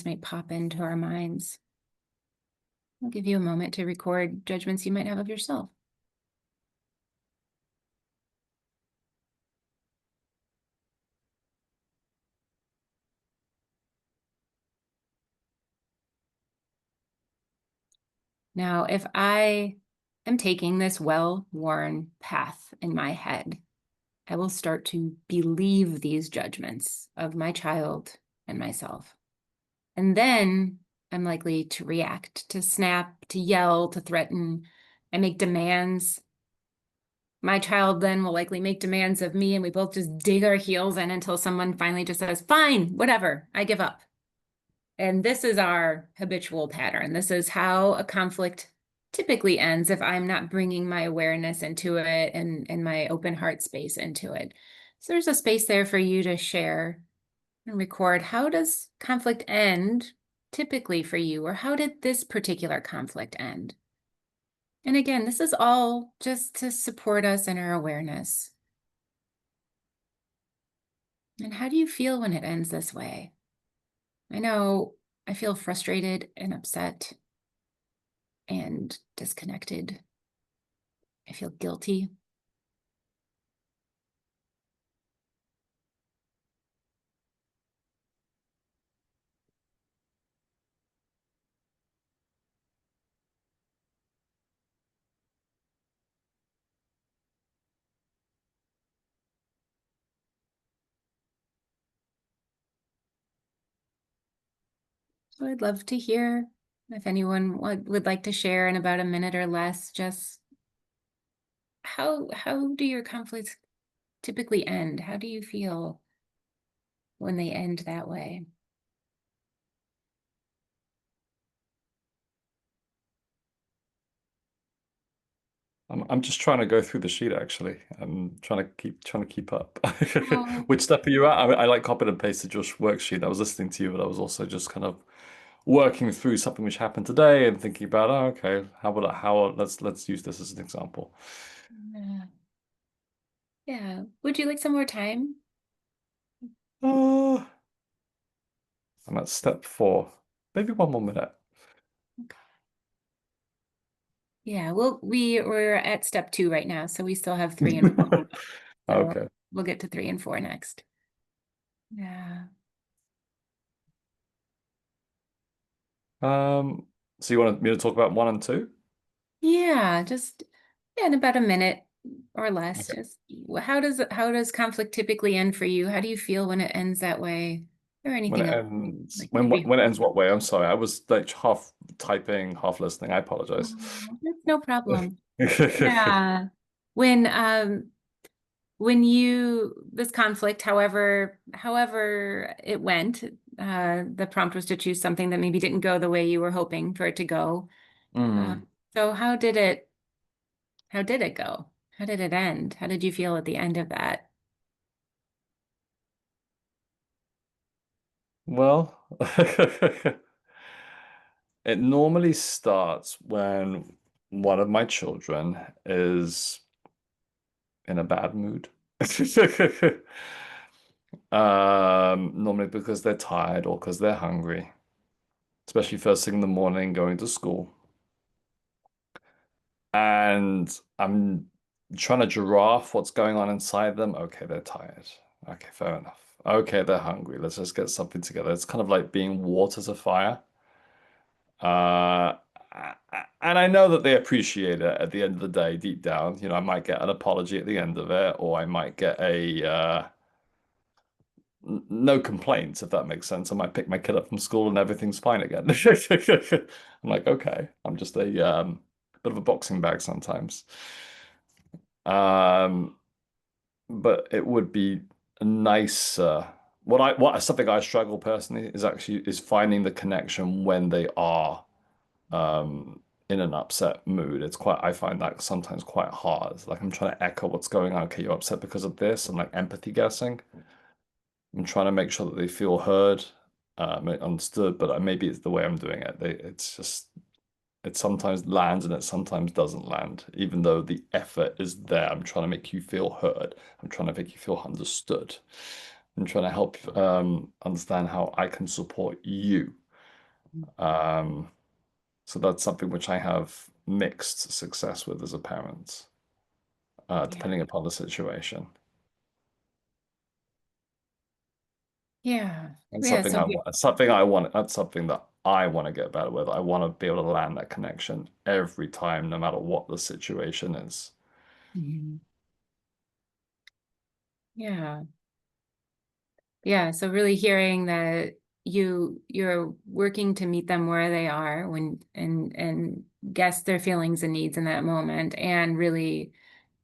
may pop into our minds. I'll give you a moment to record judgments you might have of yourself. Now, if I am taking this well-worn path in my head, I will start to believe these judgments of my child and myself. And then I'm likely to react, to snap, to yell, to threaten, and make demands. My child then will likely make demands of me, and we both just dig our heels in until someone finally just says, fine, whatever, I give up. And this is our habitual pattern. This is how a conflict typically ends if I'm not bringing my awareness into it and my open heart space into it. So there's a space there for you to share and record. How does conflict end typically for you, or how did this particular conflict end? And again, this is all just to support us in our awareness. And how do you feel when it ends this way? I know I feel frustrated and upset and disconnected. I feel guilty. So I'd love to hear if anyone would like to share in about a minute or less, just how do your conflicts typically end? How do you feel when they end that way? I'm just trying to go through the sheet actually. I'm trying to keep up. Oh, Which step are you at? I like copied and pasted your worksheet. I was listening to you, but I was also just kind of working through something which happened today and thinking about, oh, okay, let's use this as an example. yeah. Yeah. Would you like some more time? I'm at step 4. Maybe one more minute. Yeah, we're at step 2 right now, so we still have 3 and 4. So Okay. we'll get to 3 and 4 next. Yeah. So you want me to talk about 1 and 2? Yeah, just in about a minute or less. Okay. Just how does conflict typically end for you? How do you feel when it ends that way? Or When anything it else? ends, Like maybe when it ends what way? I'm sorry. I was like half typing, half listening. I apologize. that's no problem. Yeah. When this conflict, however it went, the prompt was to choose something that maybe didn't go the way you were hoping for it to go. Mm. So how did it go? How did it end? How did you feel at the end of that? Well, it normally starts when one of my children is in a bad mood. Normally because they're tired or because they're hungry, especially first thing in the morning going to school. And I'm trying to giraffe what's going on inside them. Okay, they're tired. Okay, fair enough. Okay, they're hungry. Let's just get something together. It's kind of like being water to fire. Uh, and I know that they appreciate it at the end of the day, deep down. You know, I might get an apology at the end of it, or I might get a no complaints, if that makes sense. I might pick my kid up from school and everything's fine again. I'm like, okay, I'm just a bit of a boxing bag sometimes. But it would be nice. What something I struggle personally is finding the connection when they are in an upset mood. I find that sometimes quite hard. Like I'm trying to echo what's going on. Okay, you're upset because of this. I'm like empathy guessing. I'm trying to make sure that they feel heard, understood, but maybe it's the way I'm doing it. It's just, it sometimes lands and it sometimes doesn't land, even though the effort is there. I'm trying to make you feel heard. I'm trying to make you feel understood. I'm trying to help understand how I can support you. So that's something which I have mixed success with as a parent, Yeah. depending upon the situation. Yeah. And Yeah. something So I want, something I want, that's something that I want to get better with. I want to be able to land that connection every time, no matter what the situation is. Mhm. Yeah. Yeah. So really hearing that you're working to meet them where they are when and guess their feelings and needs in that moment, and really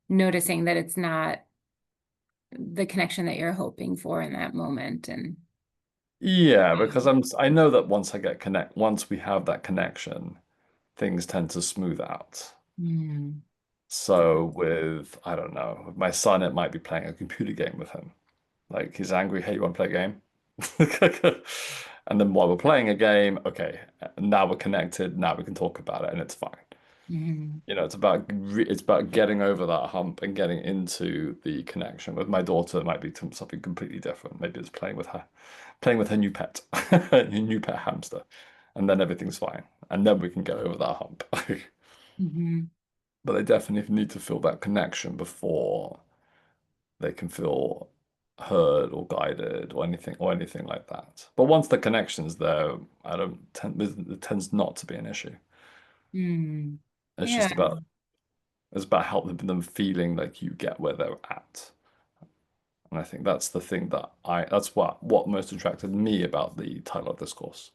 noticing that it's not the connection that you're hoping for in that moment. And Yeah, because I know that once we have that connection, things tend to smooth out. mm, So with, I don't know, with my son, it might be playing a computer game with him. Like he's angry, hey, you want to play a game? And then while we're playing a game, okay, now we're connected, now we can talk about it and it's fine. mm, You know, it's about getting over that hump and getting into the connection. With my daughter, it might be something completely different. Maybe it's playing with her new pet, her new pet hamster, and then everything's fine, and then we can get over that hump. mhm. But they definitely need to feel that connection before they can feel heard or guided or anything like that. But once the connection's there, it tends not to be an issue. Mm. It's Yeah. just about It's about helping them feeling like you get where they're at. And I think that's the thing that's what most attracted me about the title of this course.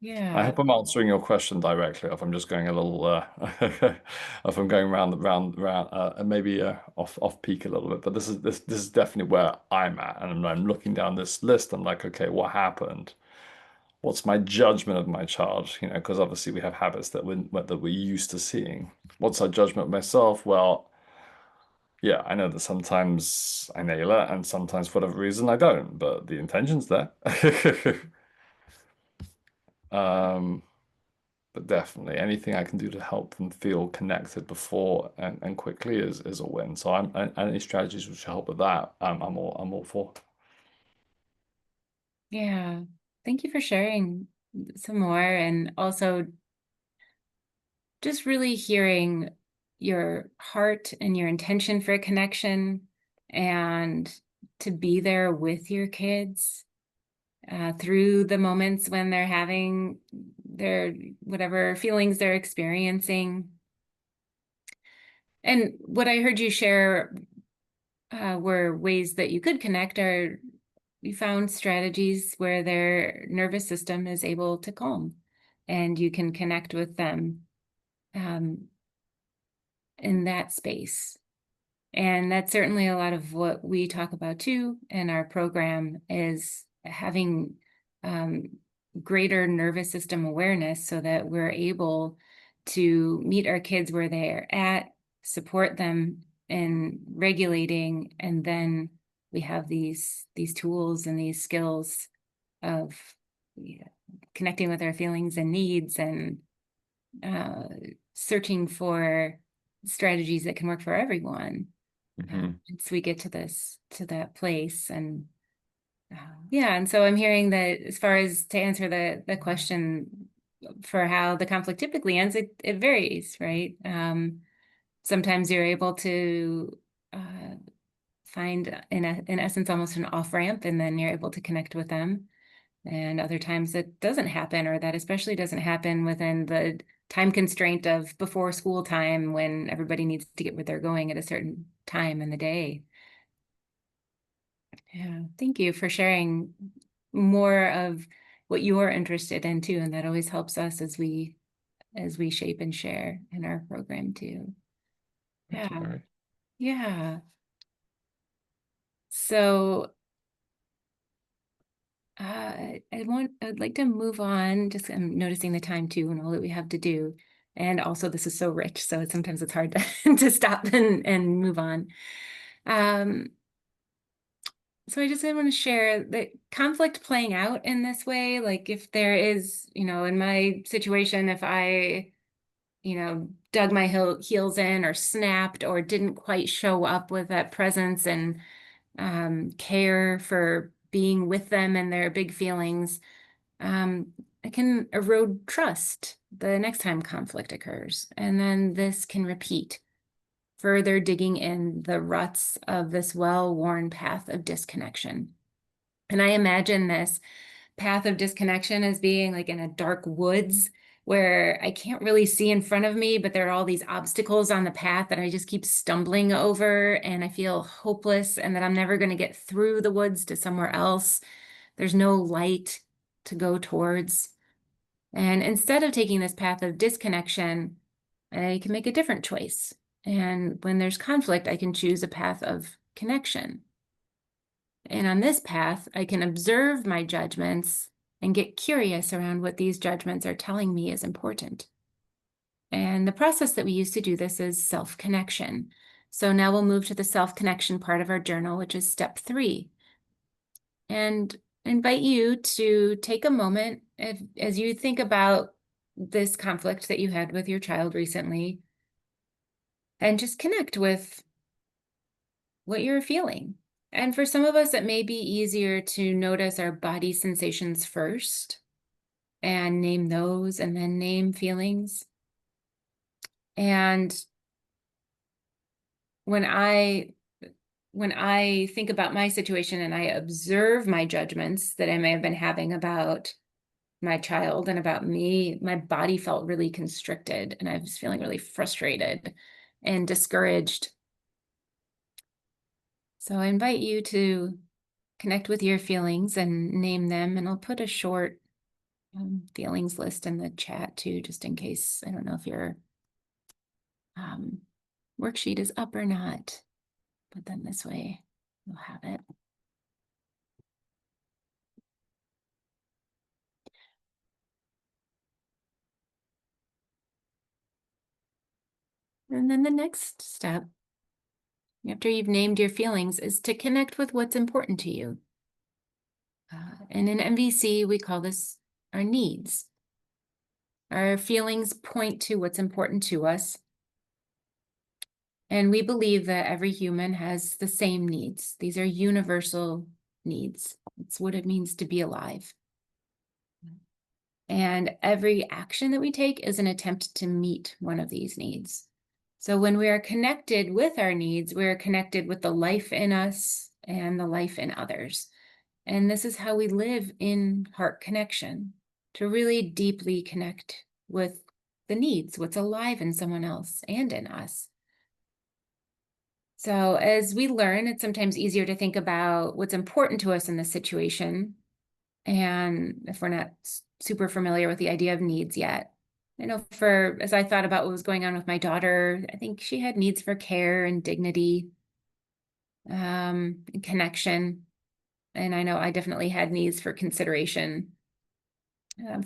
I Yeah. hope I'm answering your question directly, or if I'm just going a little, if I'm going round, and maybe off peak a little bit. But this is definitely where I'm at, and I'm looking down this list. I'm like, okay, what happened? What's my judgment of my child? You know, because obviously we have habits that we're used to seeing. What's our judgment of myself? Well, yeah, I know that sometimes I nail it, and sometimes for whatever reason I don't, but the intention's there. Um, but definitely anything I can do to help them feel connected before and quickly is a win. So any strategies which help with that, I'm all for. Yeah. Thank you for sharing some more, and also just really hearing your heart and your intention for a connection, and to be there with your kids through the moments when they're having their whatever feelings they're experiencing. And what I heard you share were ways that you could connect, or you found strategies where their nervous system is able to calm and you can connect with them um, in that space. And that's certainly a lot of what we talk about too in our program, is having um, greater nervous system awareness so that we're able to meet our kids where they're at, support them in regulating, and then we have these tools and these skills of connecting with our feelings and needs, and searching for strategies that can work for everyone. Mhm. Once we get to that place. And yeah, and so I'm hearing that as far as to answer the question for how the conflict typically ends, it varies, right? Sometimes you're able to find in essence almost an off-ramp, and then you're able to connect with them. And other times it doesn't happen, or that especially doesn't happen within the time constraint of before school time, when everybody needs to get where they're going at a certain time in the day. Yeah, thank you for sharing more of what you're interested in too, and that always helps us as we shape and share in our program too. Thank you, Yeah, Mary. yeah. So I'd like to move on. Just I'm noticing the time too and all that we have to do. And also this is so rich, so sometimes it's hard to, to stop and move on. So I just want to share the conflict playing out in this way. Like if there is, in my situation, if I, dug my heels in or snapped or didn't quite show up with that presence and care for being with them and their big feelings, it can erode trust the next time conflict occurs. And then this can repeat, further digging in the ruts of this well-worn path of disconnection. And I imagine this path of disconnection as being like in a dark woods where I can't really see in front of me, but there are all these obstacles on the path that I just keep stumbling over, and I feel hopeless and that I'm never going to get through the woods to somewhere else. There's no light to go towards. And instead of taking this path of disconnection, I can make a different choice. And when there's conflict, I can choose a path of connection. And on this path, I can observe my judgments and get curious around what these judgments are telling me is important. And the process that we use to do this is self-connection. So now we'll move to the self-connection part of our journal, which is step 3. And I invite you to take a moment as you think about this conflict that you had with your child recently, and just connect with what you're feeling. And for some of us, it may be easier to notice our body sensations first and name those, and then name feelings. And when I think about my situation and I observe my judgments that I may have been having about my child and about me, my body felt really constricted and I was feeling really frustrated and discouraged. So I invite you to connect with your feelings and name them, and I'll put a short feelings list in the chat too, just in case. I don't know if your worksheet is up or not, but then this way you'll have it. And then the next step, after you've named your feelings, is to connect with what's important to you. And in MVC, we call this our needs. Our feelings point to what's important to us. And we believe that every human has the same needs. These are universal needs. It's what it means to be alive. And every action that we take is an attempt to meet one of these needs. So when we are connected with our needs, we're connected with the life in us and the life in others. And this is how we live in heart connection, to really deeply connect with the needs, what's alive in someone else and in us. So as we learn, it's sometimes easier to think about what's important to us in this situation. And if we're not super familiar with the idea of needs yet, I know as I thought about what was going on with my daughter, I think she had needs for care and dignity, and connection. And I know I definitely had needs for consideration,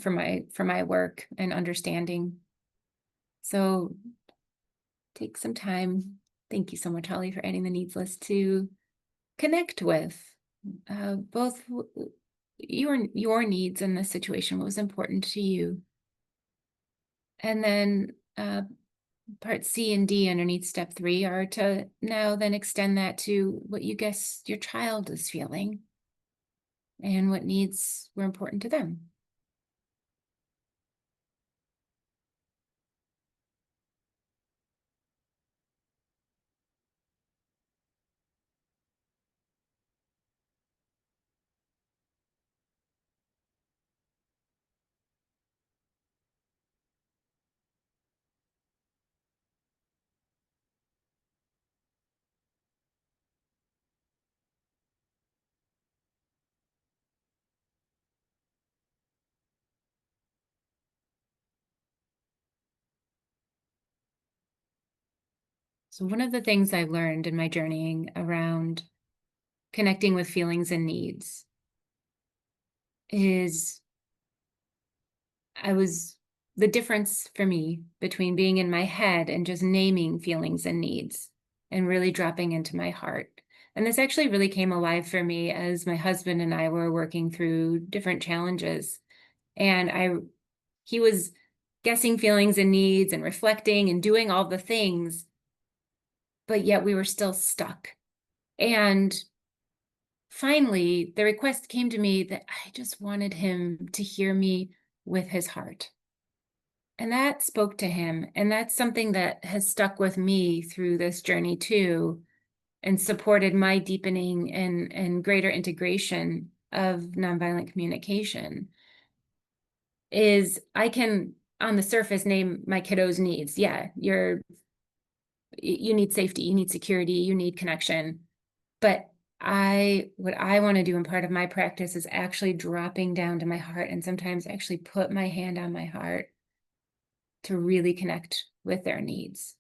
for my work and understanding. So take some time. Thank you so much, Holly, for adding the needs list, to connect with both your needs in this situation, what was important to you. And then part C and D underneath step 3 are to now then extend that to what you guess your child is feeling and what needs were important to them. So one of the things I learned in my journeying around connecting with feelings and needs is the difference for me between being in my head and just naming feelings and needs and really dropping into my heart. And this actually really came alive for me as my husband and I were working through different challenges. And he was guessing feelings and needs and reflecting and doing all the things, but yet we were still stuck. And finally, the request came to me that I just wanted him to hear me with his heart. And that spoke to him. And that's something that has stuck with me through this journey too, and supported my deepening and greater integration of nonviolent communication. Is I can, on the surface, name my kiddos' needs. Yeah, you need safety, you need security, you need connection. But what I want to do in part of my practice is actually dropping down to my heart and sometimes actually put my hand on my heart to really connect with their needs.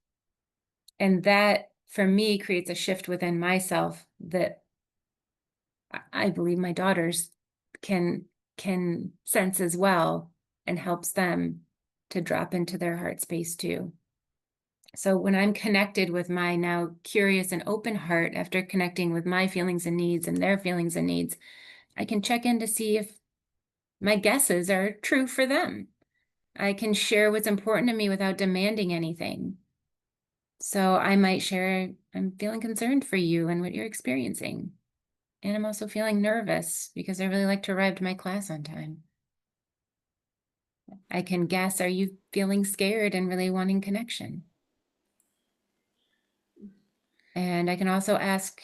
And that, for me, creates a shift within myself that I believe my daughters can sense as well, and helps them to drop into their heart space too. So when I'm connected with my now curious and open heart after connecting with my feelings and needs and their feelings and needs, I can check in to see if my guesses are true for them. I can share what's important to me without demanding anything. So I might share, I'm feeling concerned for you and what you're experiencing. And I'm also feeling nervous because I really like to arrive to my class on time. I can guess, are you feeling scared and really wanting connection? And I can also ask,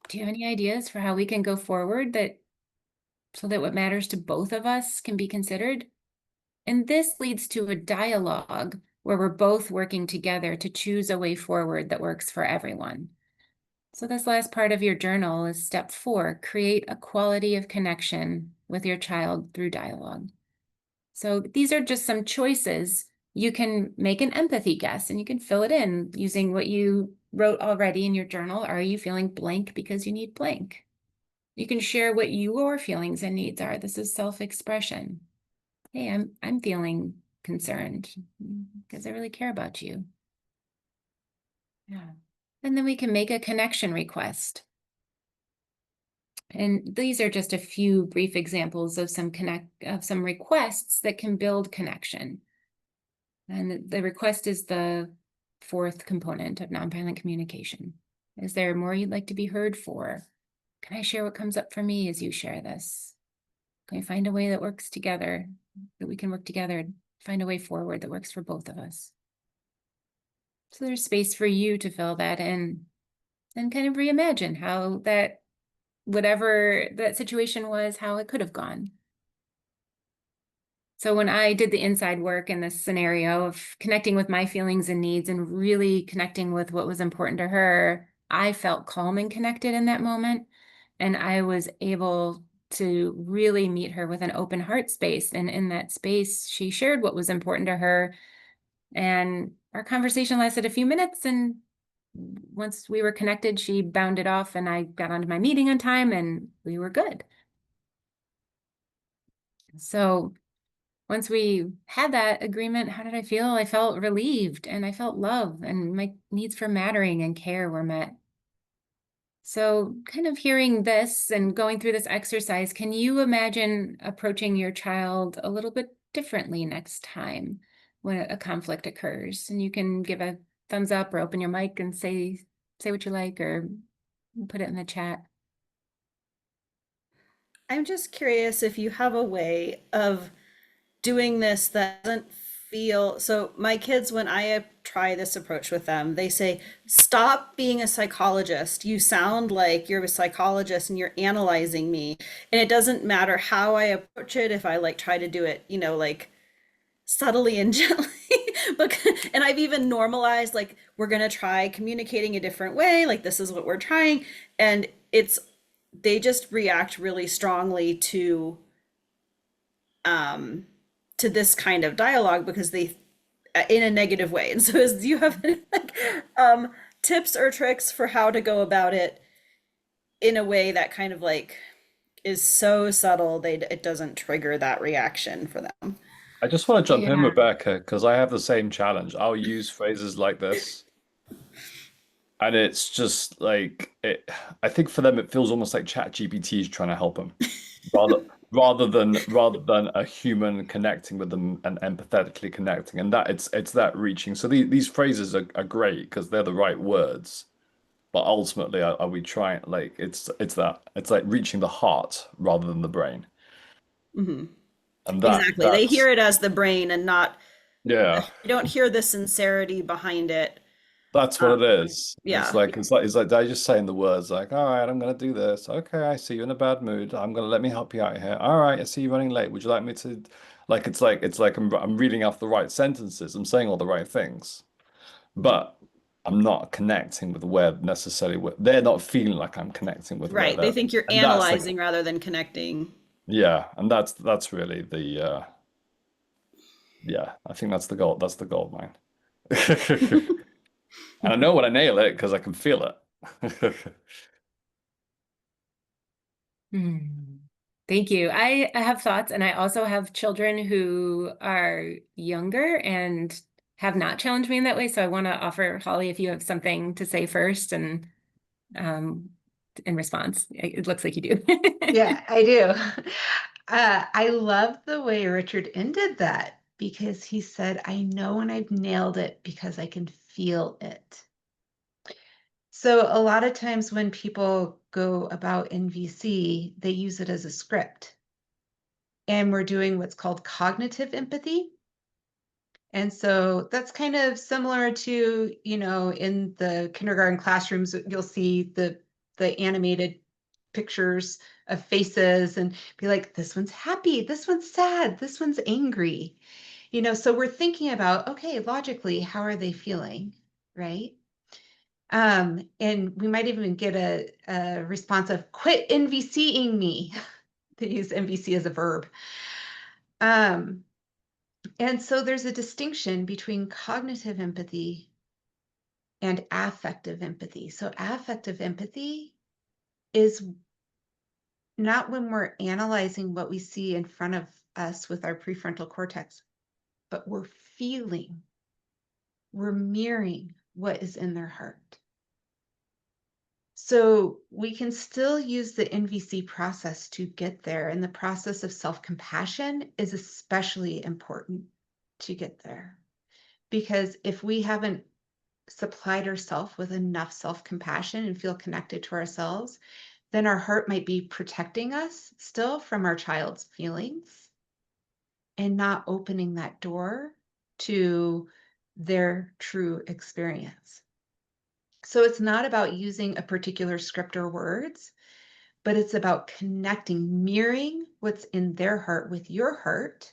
do you have any ideas for how we can go forward so that what matters to both of us can be considered? And this leads to a dialogue where we're both working together to choose a way forward that works for everyone. So this last part of your journal is step 4, create a quality of connection with your child through dialogue. So these are just some choices. You can make an empathy guess and you can fill it in using what you wrote already in your journal. Are you feeling blank because you need blank? You can share what your feelings and needs are. This is self-expression. Hey, I'm feeling concerned because I really care about you. Yeah. And then we can make a connection request. And these are just a few brief examples of some requests that can build connection. And the request is the 4th component of nonviolent communication. Is there more you'd like to be heard for? Can I share what comes up for me as you share this? Can we find a way that works together, that we can work together, find a way forward that works for both of us? So there's space for you to fill that in and kind of reimagine how that, whatever that situation was, how it could have gone. So when I did the inside work in this scenario of connecting with my feelings and needs and really connecting with what was important to her, I felt calm and connected in that moment. And I was able to really meet her with an open heart space. And in that space, she shared what was important to her. And our conversation lasted a few minutes. And once we were connected, she bounded off and I got onto my meeting on time and we were good. So once we had that agreement, how did I feel? I felt relieved and I felt love and my needs for mattering and care were met. So kind of hearing this and going through this exercise, can you imagine approaching your child a little bit differently next time? when a conflict occurs. And you can give a thumbs up or open your mic and say what you like, or put it in the chat. I'm just curious if you have a way of doing this that doesn't feel so. My kids, when I try this approach with them, they say, "Stop being a psychologist. You sound like you're a psychologist and you're analyzing me." And it doesn't matter how I approach it, if I like try to do it, like subtly and gently. But and I've even normalized, like, we're gonna try communicating a different way, like this is what we're trying. And they just react really strongly um to this kind of dialogue because they in a negative way. And so do you have any, like, tips or tricks for how to go about it in a way that kind of like is so subtle it doesn't trigger that reaction for them? I just want to jump in, Yeah. Rebecca, because I have the same challenge. I'll use phrases like this, and it's just like it. I think for them, it feels almost like ChatGPT is trying to help them, rather rather than a human connecting with them and empathetically connecting. And that it's that reaching. So these phrases are great because they're the right words, but ultimately, are we trying, like, it's like reaching the heart rather than the brain, Hmm. and Exactly. They that's hear it as the brain and not, yeah. you don't hear the sincerity behind it. That's what it is. It's Yeah. like it's like they're just saying the words like, all right, I'm gonna do this. Okay, I see you in a bad mood. Let me help you out here. All right, I see you running late. Would you like me to, like, it's like I'm reading off the right sentences. I'm saying all the right things, but I'm not connecting with where necessarily they're not feeling like I'm connecting with where Right. They they're, think you're and that's the analyzing rather than connecting. yeah, and that's really the yeah, I think that's the goal. That's the gold mine. And I know when I nail it because I can feel it. Hmm. Thank you. I have thoughts, and I also have children who are younger and have not challenged me in that way. So I want to offer, Holly, if you have something to say first, and um, in response, it looks like you do. Yeah, I do. I love the way Richard ended that because he said, I know when I've nailed it because I can feel it. So a lot of times when people go about NVC, they use it as a script. And we're doing what's called cognitive empathy. And so that's kind of similar to, in the kindergarten classrooms, you'll see the animated pictures of faces and be like, this one's happy, this one's sad, this one's angry. So we're thinking about, okay, logically, how are they feeling, right? And we might even get a response of quit NVCing me. They use NVC as a verb. And so there's a distinction between cognitive empathy and affective empathy. So affective empathy is not when we're analyzing what we see in front of us with our prefrontal cortex, but we're feeling, we're mirroring what is in their heart. So we can still use the NVC process to get there. And the process of self-compassion is especially important to get there. Because if we haven't supplied ourselves with enough self-compassion and feel connected to ourselves, then our heart might be protecting us still from our child's feelings and not opening that door to their true experience. So it's not about using a particular script or words, but it's about connecting, mirroring what's in their heart with your heart.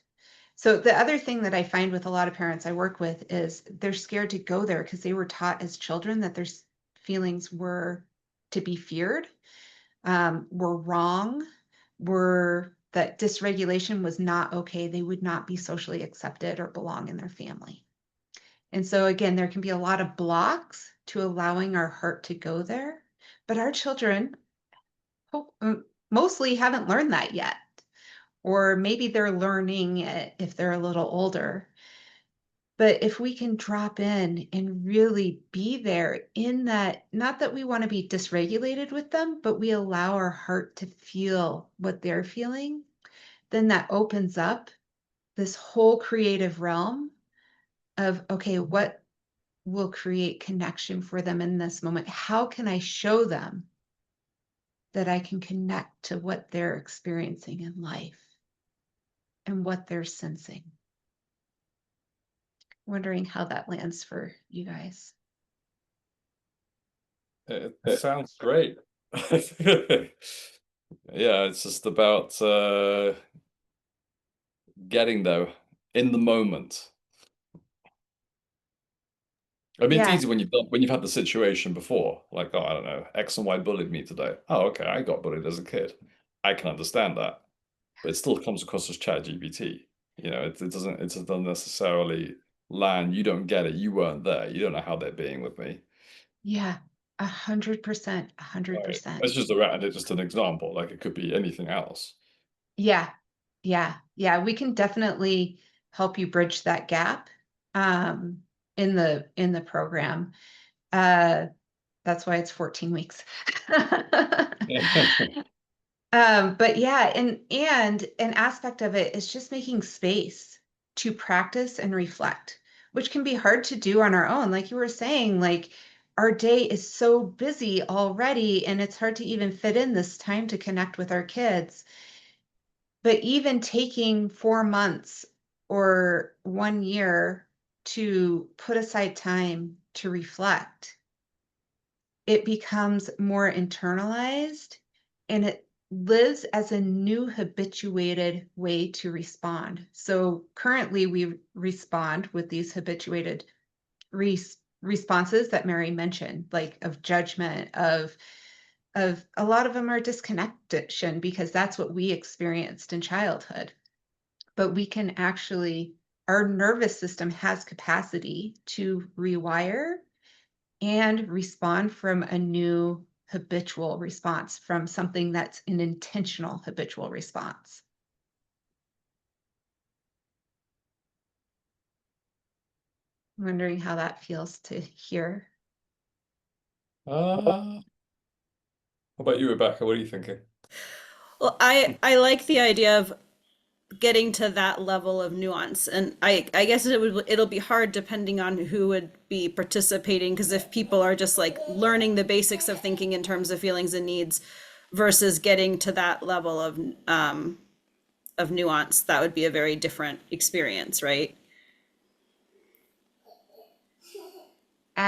So the other thing that I find with a lot of parents I work with is they're scared to go there because they were taught as children that their feelings were to be feared, were wrong, were that dysregulation was not okay. They would not be socially accepted or belong in their family. And so again, there can be a lot of blocks to allowing our heart to go there, but our children mostly haven't learned that yet. Or maybe they're learning it if they're a little older. But if we can drop in and really be there in that, not that we want to be dysregulated with them, but we allow our heart to feel what they're feeling, then that opens up this whole creative realm of, okay, what will create connection for them in this moment? How can I show them that I can connect to what they're experiencing in life and what they're sensing? Wondering how that lands for you guys. It sounds great. Yeah, it's just about getting there in the moment. I mean, it's Yeah, easy when you've had the situation before, like, oh, I don't know, X and Y bullied me today. Oh, okay, I got bullied as a kid. I can understand that, but it still comes across as ChatGPT. You know, it doesn't necessarily land. You don't get it. You weren't there. You don't know how they're being with me. yeah, 100%, Right. 100%. It's just around. It's just an example. Like it could be anything else. Yeah, yeah. We can definitely help you bridge that gap um, in the program. Uh, that's why it's 14 weeks. But yeah, and an aspect of it is just making space to practice and reflect, which can be hard to do on our own. Like you were saying, like our day is so busy already, and it's hard to even fit in this time to connect with our kids. But even taking 4 months or 1 year to put aside time to reflect, it becomes more internalized and it lives as a new habituated way to respond. So currently we respond with these habituated responses that Mary mentioned, like of judgment, of a lot of them are disconnection because that's what we experienced in childhood. But we can actually, our nervous system has capacity to rewire and respond from a new habitual response, from something that's an intentional habitual response. I'm wondering how that feels to hear. How about you, Rebecca? What are you thinking? Well, I like the idea of getting to that level of nuance, and I guess it'll be hard depending on who would be participating, because if people are just like learning the basics of thinking in terms of feelings and needs versus getting to that level of nuance, that would be a very different experience, right?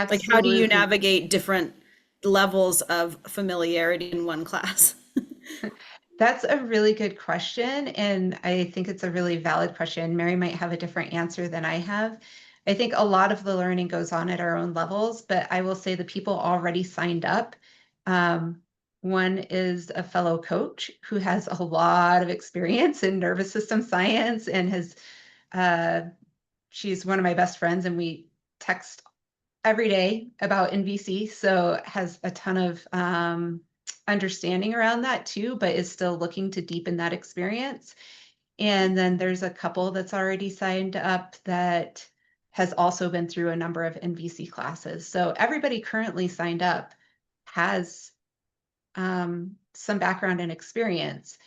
Like, how do you Absolutely. navigate different levels of familiarity in one class? That's a really good question. And I think it's a really valid question. Mary might have a different answer than I have. I think a lot of the learning goes on at our own levels, but I will say the people already signed up. Um, One is a fellow coach who has a lot of experience in nervous system science and has, uh, she's one of my best friends, and we text every day about NVC, so has a ton of understanding around that too, but is still looking to deepen that experience. And then there's a couple that's already signed up that has also been through a number of NVC classes. So everybody currently signed up has some background and experience.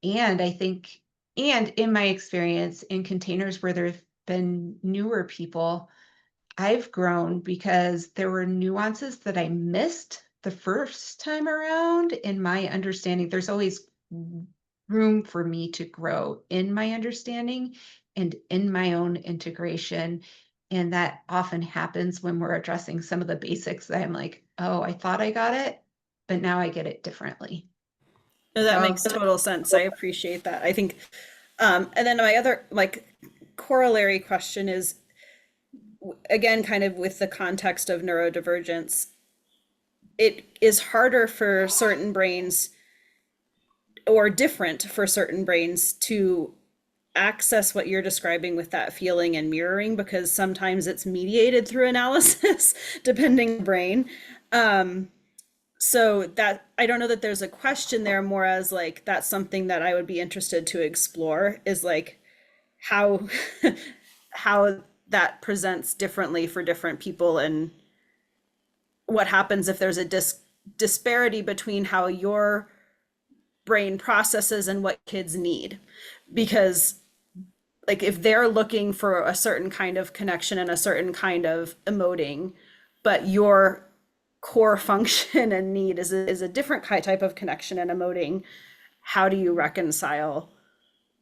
And I think, and in my experience in containers where there've been newer people, I've grown because there were nuances that I missed the first time around in my understanding. There's always room for me to grow in my understanding and in my own integration. And that often happens when we're addressing some of the basics that I'm like, oh, I thought I got it, but now I get it differently. No, that So makes total sense. I appreciate that. I think, and then my other like corollary question is, again, kind of with the context of neurodivergence, it is harder for certain brains or different for certain brains to access what you're describing with that feeling and mirroring, because sometimes it's mediated through analysis depending on the brain. So that, I don't know that there's a question there, more as like that's something that I would be interested to explore, is like how how that presents differently for different people, and what happens if there's a disparity between how your brain processes and what kids need. Because like if they're looking for a certain kind of connection and a certain kind of emoting, but your core function and need is a different type of connection and emoting, how do you reconcile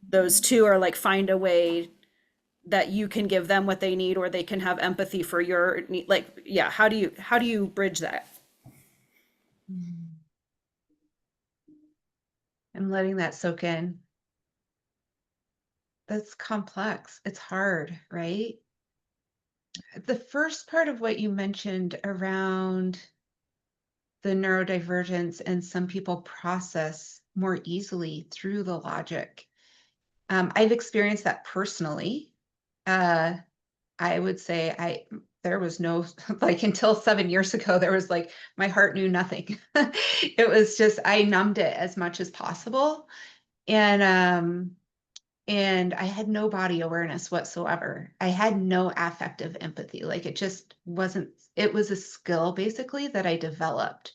those two, or like find a way that you can give them what they need or they can have empathy for your need? Like, yeah, how do you bridge that? I'm letting that soak in. That's complex. It's hard, right? The first part of what you mentioned around the neurodivergence and some people process more easily through the logic. I've experienced that personally. I would say there was no, like until 7 years ago, there was like, my heart knew nothing. It was just, I numbed it as much as possible. And I had no body awareness whatsoever. I had no affective empathy. Like it just wasn't, it was a skill basically that I developed.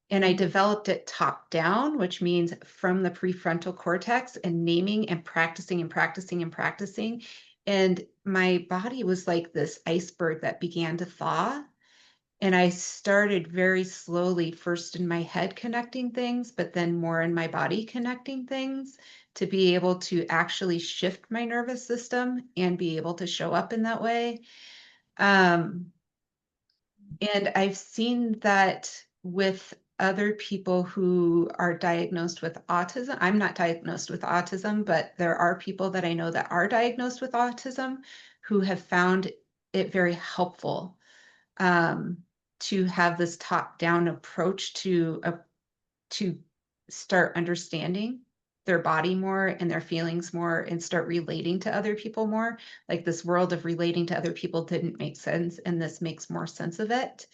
And I developed it top down, which means from the prefrontal cortex, and naming and practicing and practicing and practicing. And my body was like this iceberg that began to thaw. And I started very slowly, first in my head connecting things, but then more in my body connecting things to be able to actually shift my nervous system and be able to show up in that way. And I've seen that with other people who are diagnosed with autism. I'm not diagnosed with autism, but there are people that I know that are diagnosed with autism who have found it very helpful to have this top-down approach to start understanding their body more and their feelings more and start relating to other people more. Like this world of relating to other people didn't make sense, and this makes more sense of it.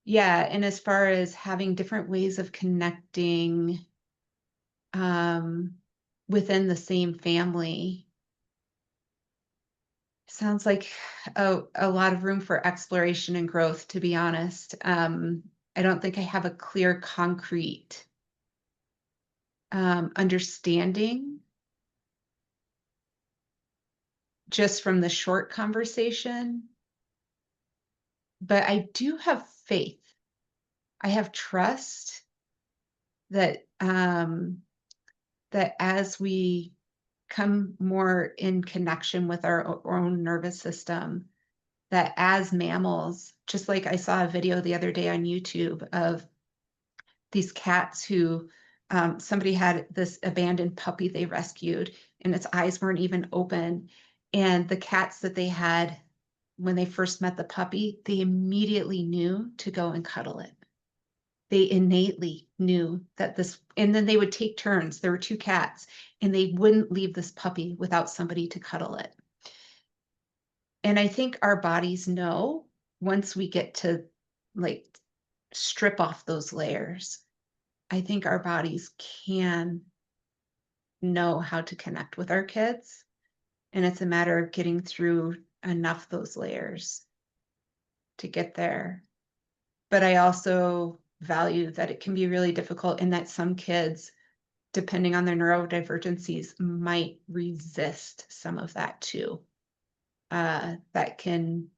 Yeah, and as far as having different ways of connecting within the same family, sounds like a lot of room for exploration and growth, to be honest. I don't think I have a clear, concrete understanding just from the short conversation, but I do have faith. I have trust that that as we come more in connection with our own nervous system, that as mammals, just like I saw a video the other day on YouTube of these cats who somebody had this abandoned puppy they rescued and its eyes weren't even open. And the cats that they had when they first met the puppy, they immediately knew to go and cuddle it. They innately knew that this, and then they would take turns. There were 2 cats, and they wouldn't leave this puppy without somebody to cuddle it. And I think our bodies know once we get to like strip off those layers, I think our bodies can know how to connect with our kids. And it's a matter of getting through enough of those layers to get there. But I also value that it can be really difficult, and that some kids, depending on their neurodivergencies, might resist some of that too. That can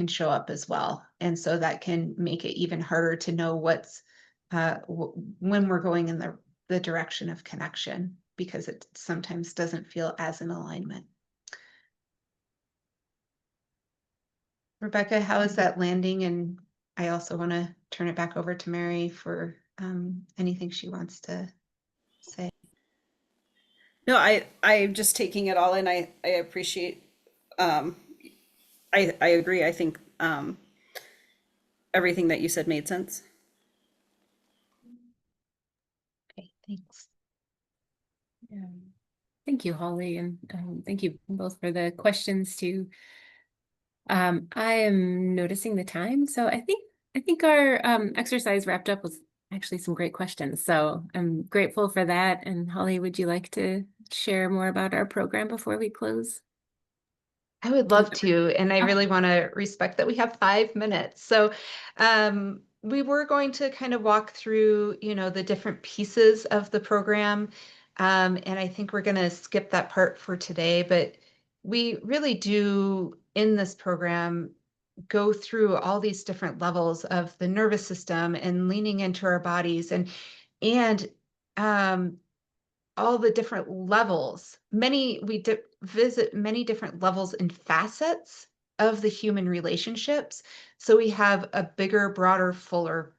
show up as well. And so that can make it even harder to know what's when we're going in the direction of connection, because it sometimes doesn't feel as in alignment. Rebecca, how is that landing? And I also want to turn it back over to Mary for anything she wants to say. No, I'm just taking it all in. I appreciate, I agree. I think everything that you said made sense. Okay, thanks. Yeah. Thank you, Holly, and thank you both for the questions too. I am noticing the time, so I think our exercise wrapped up with actually some great questions. So I'm grateful for that. And Holly, would you like to share more about our program before we close? I would love to, and I really want to respect that we have 5 minutes. So we were going to kind of walk through, the different pieces of the program. And I think we're going to skip that part for today, but we really do in this program go through all these different levels of the nervous system and leaning into our bodies and all the different levels. We visit many different levels and facets of the human relationships. So we have a bigger, broader, fuller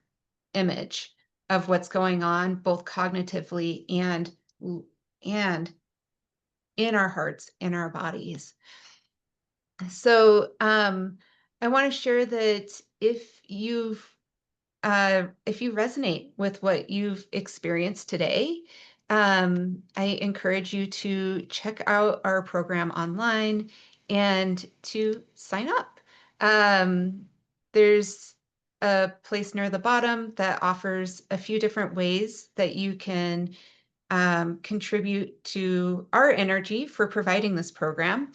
image of what's going on, both cognitively and in our hearts, in our bodies. So I want to share that if you resonate with what you've experienced today, I encourage you to check out our program online and to sign up. There's a place near the bottom that offers a few different ways that you can contribute to our energy for providing this program.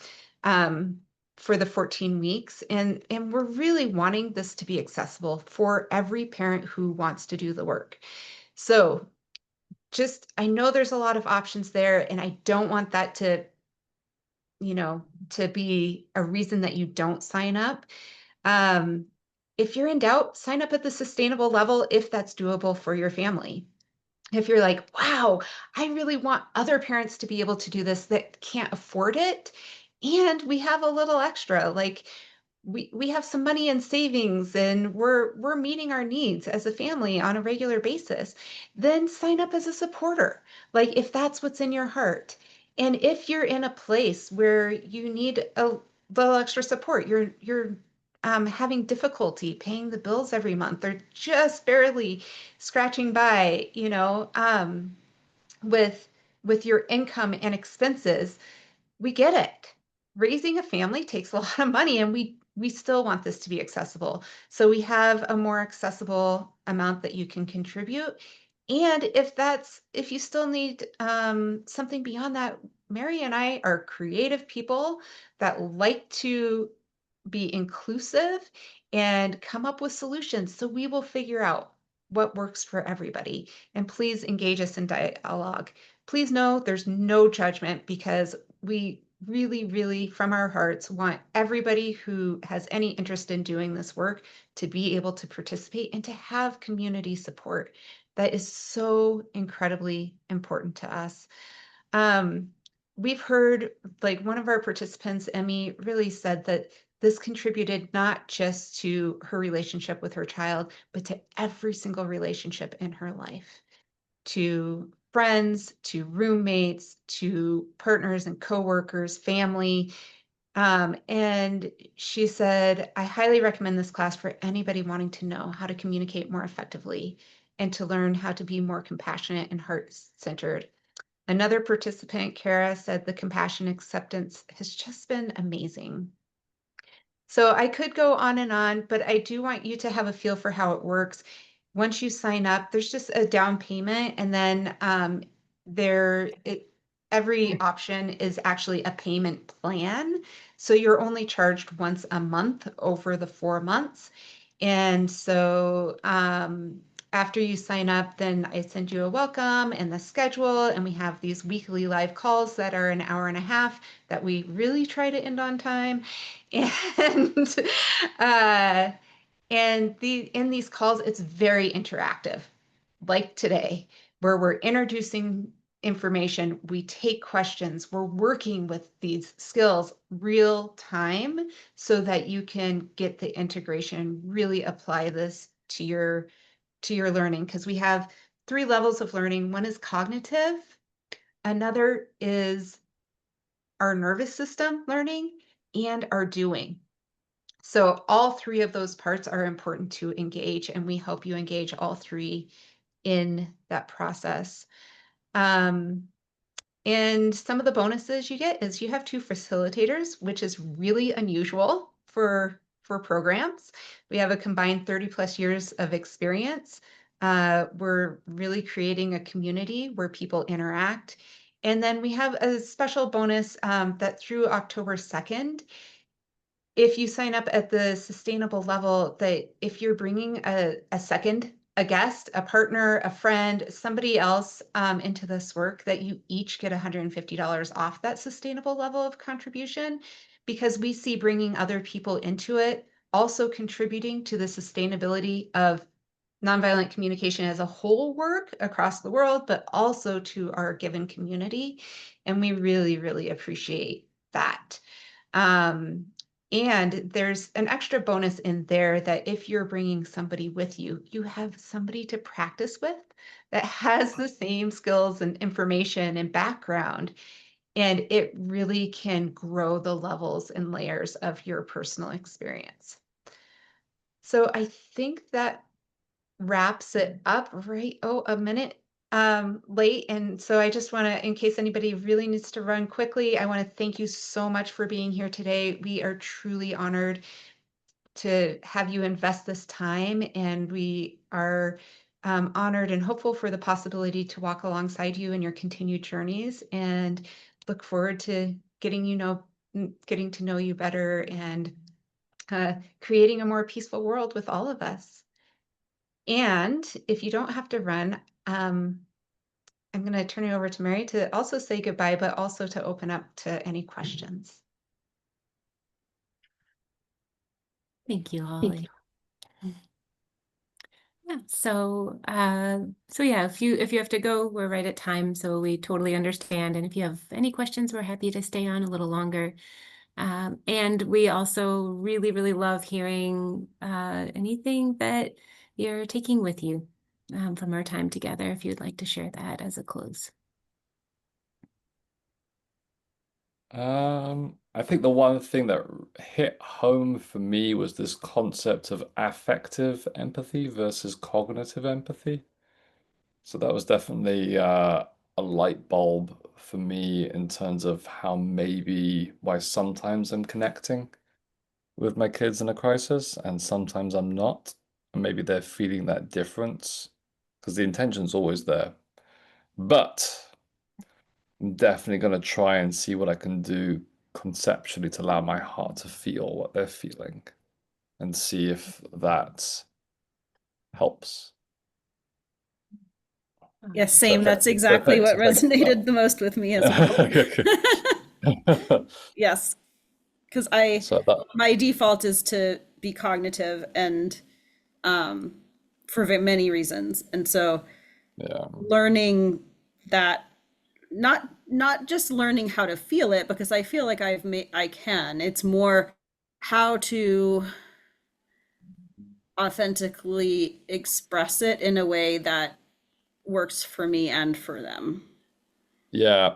For the 14 weeks. And we're really wanting this to be accessible for every parent who wants to do the work. So I know there's a lot of options there, and I don't want that to be a reason that you don't sign up. If you're in doubt, sign up at the sustainable level if that's doable for your family. If you're like, wow, I really want other parents to be able to do this that can't afford it, and we have a little extra, like we have some money in savings and we're meeting our needs as a family on a regular basis, then sign up as a supporter, like if that's what's in your heart. And if you're in a place where you need a little extra support, you're having difficulty paying the bills every month, or just barely scratching by, with your income and expenses, we get it. Raising a family takes a lot of money, and we still want this to be accessible. So we have a more accessible amount that you can contribute. And if you still need something beyond that, Mary and I are creative people that like to be inclusive and come up with solutions. So we will figure out what works for everybody. And please engage us in dialogue. Please know there's no judgment, because we really, really, from our hearts, want everybody who has any interest in doing this work to be able to participate and to have community support. That is so incredibly important to us. We've heard, like, one of our participants, Emmy, really said that this contributed not just to her relationship with her child, but to every single relationship in her life, to friends, to roommates, to partners and coworkers, family. And she said, I highly recommend this class for anybody wanting to know how to communicate more effectively and to learn how to be more compassionate and heart-centered. Another participant, Kara, said the compassion acceptance has just been amazing. So I could go on, but I do want you to have a feel for how it works. Once you sign up, there's just a down payment, and then every option is actually a payment plan. So you're only charged once a month over the 4 months. And so after you sign up, then I send you a welcome and the schedule, and we have these weekly live calls that are an hour and a half that we really try to end on time. And in these calls, it's very interactive, like today, where we're introducing information, we take questions, we're working with these skills real time so that you can get the integration, really apply this to your learning, because we have 3 levels of learning. One is cognitive, another is our nervous system learning, and our doing. So all 3 of those parts are important to engage, and we help you engage all 3 in that process. And some of the bonuses you get is you have 2 facilitators, which is really unusual for programs. We have a combined 30 plus years of experience. We're really creating a community where people interact. And then we have a special bonus that through October 2nd, if you sign up at the sustainable level, that if you're bringing a guest, a partner, a friend, somebody else into this work, that you each get $150 off that sustainable level of contribution, because we see bringing other people into it also contributing to the sustainability of nonviolent communication as a whole work across the world, but also to our given community. And we really, really appreciate that. And there's an extra bonus in there that if you're bringing somebody with you, you have somebody to practice with that has the same skills and information and background. And it really can grow the levels and layers of your personal experience. So I think that wraps it up right, a minute late. And so I just want to, in case anybody really needs to run quickly, I want to thank you so much for being here today. We are truly honored to have you invest this time, and we are honored and hopeful for the possibility to walk alongside you in your continued journeys, and look forward to getting to know you better, and creating a more peaceful world with all of us. And if you don't have to run, I'm going to turn it over to Mary to also say goodbye, but also to open up to any questions. Thank you, Holly. Yeah, so yeah, if you have to go, we're right at time, so we totally understand. And if you have any questions, we're happy to stay on a little longer. And we also really, really love hearing anything that you're taking with you from our time together, if you'd like to share that as a close. I think the one thing that hit home for me was this concept of affective empathy versus cognitive empathy. So that was definitely a light bulb for me in terms of how maybe why sometimes I'm connecting with my kids in a crisis and sometimes I'm not. And maybe they're feeling that difference because the intention's always there. But I'm definitely going to try and see what I can do conceptually to allow my heart to feel what they're feeling and see if that helps. Yes, So same. That's exactly what resonated the most with me as well. Yes, because my default is to be cognitive, and for many reasons. And so yeah, learning that, not just learning how to feel it, because I feel like I can. It's more how to authentically express it in a way that works for me and for them. yeah,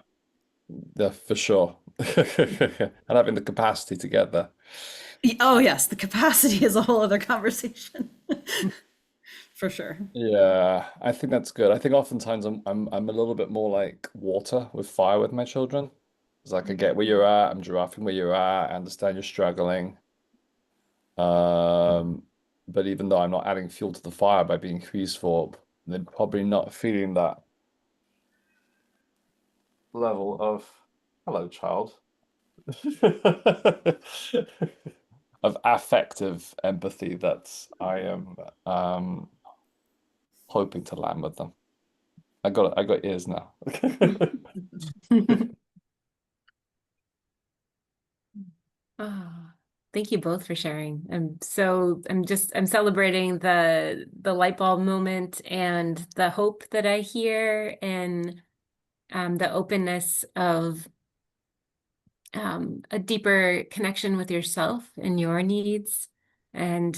for sure. And having the capacity to get there. Oh yes, the capacity is a whole other conversation. For sure. Yeah, I think that's good. I think oftentimes I'm a little bit more like water with fire with my children. It's like I get where you're at, I'm giraffing where you're at, I understand you're struggling. But even though I'm not adding fuel to the fire by being peaceful, they're probably not feeling that level of hello, child. Of affective empathy that I am hoping to land with them. I got ears now. Oh, thank you both for sharing. I'm celebrating the light bulb moment and the hope that I hear, and the openness of a deeper connection with yourself and your needs, and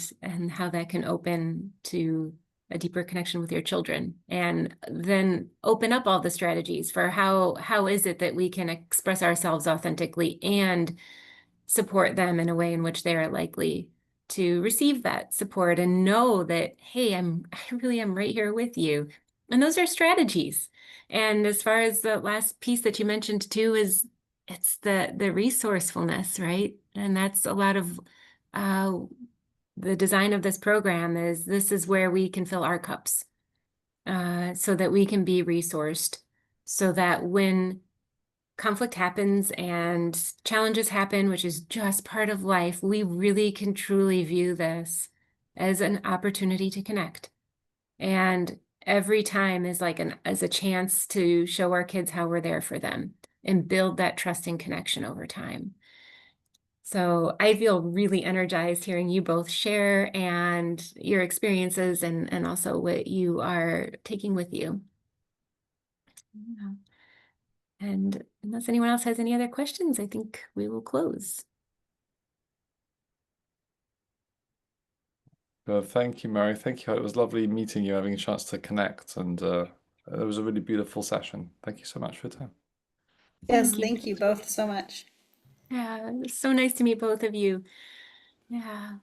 how that can open to a deeper connection with your children, and then open up all the strategies for how is it that we can express ourselves authentically and support them in a way in which they are likely to receive that support and know that, hey, I really am right here with you. And those are strategies. And as far as the last piece that you mentioned too, it's the resourcefulness, right? And that's a lot of the design of this program. This is where we can fill our cups, so that we can be resourced, so that when conflict happens and challenges happen, which is just part of life, we really can truly view this as an opportunity to connect. And every time is like as a chance to show our kids how we're there for them and build that trusting connection over time. So I feel really energized hearing you both share and your experiences and also what you are taking with you. Yeah. And unless anyone else has any other questions, I think we will close. Thank you, Mary. Thank you. It was lovely meeting you, having a chance to connect, and it was a really beautiful session. Thank you so much for your time. Yes, thank you both so much. Yeah, it's so nice to meet both of you. Yeah.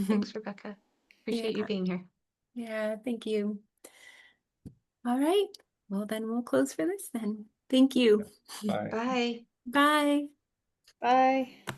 Thanks, Rebecca. Appreciate you Yeah. being here. Yeah, thank you. All right. Well, then we'll close for this then. Thank you. Bye. Bye. Bye. Bye.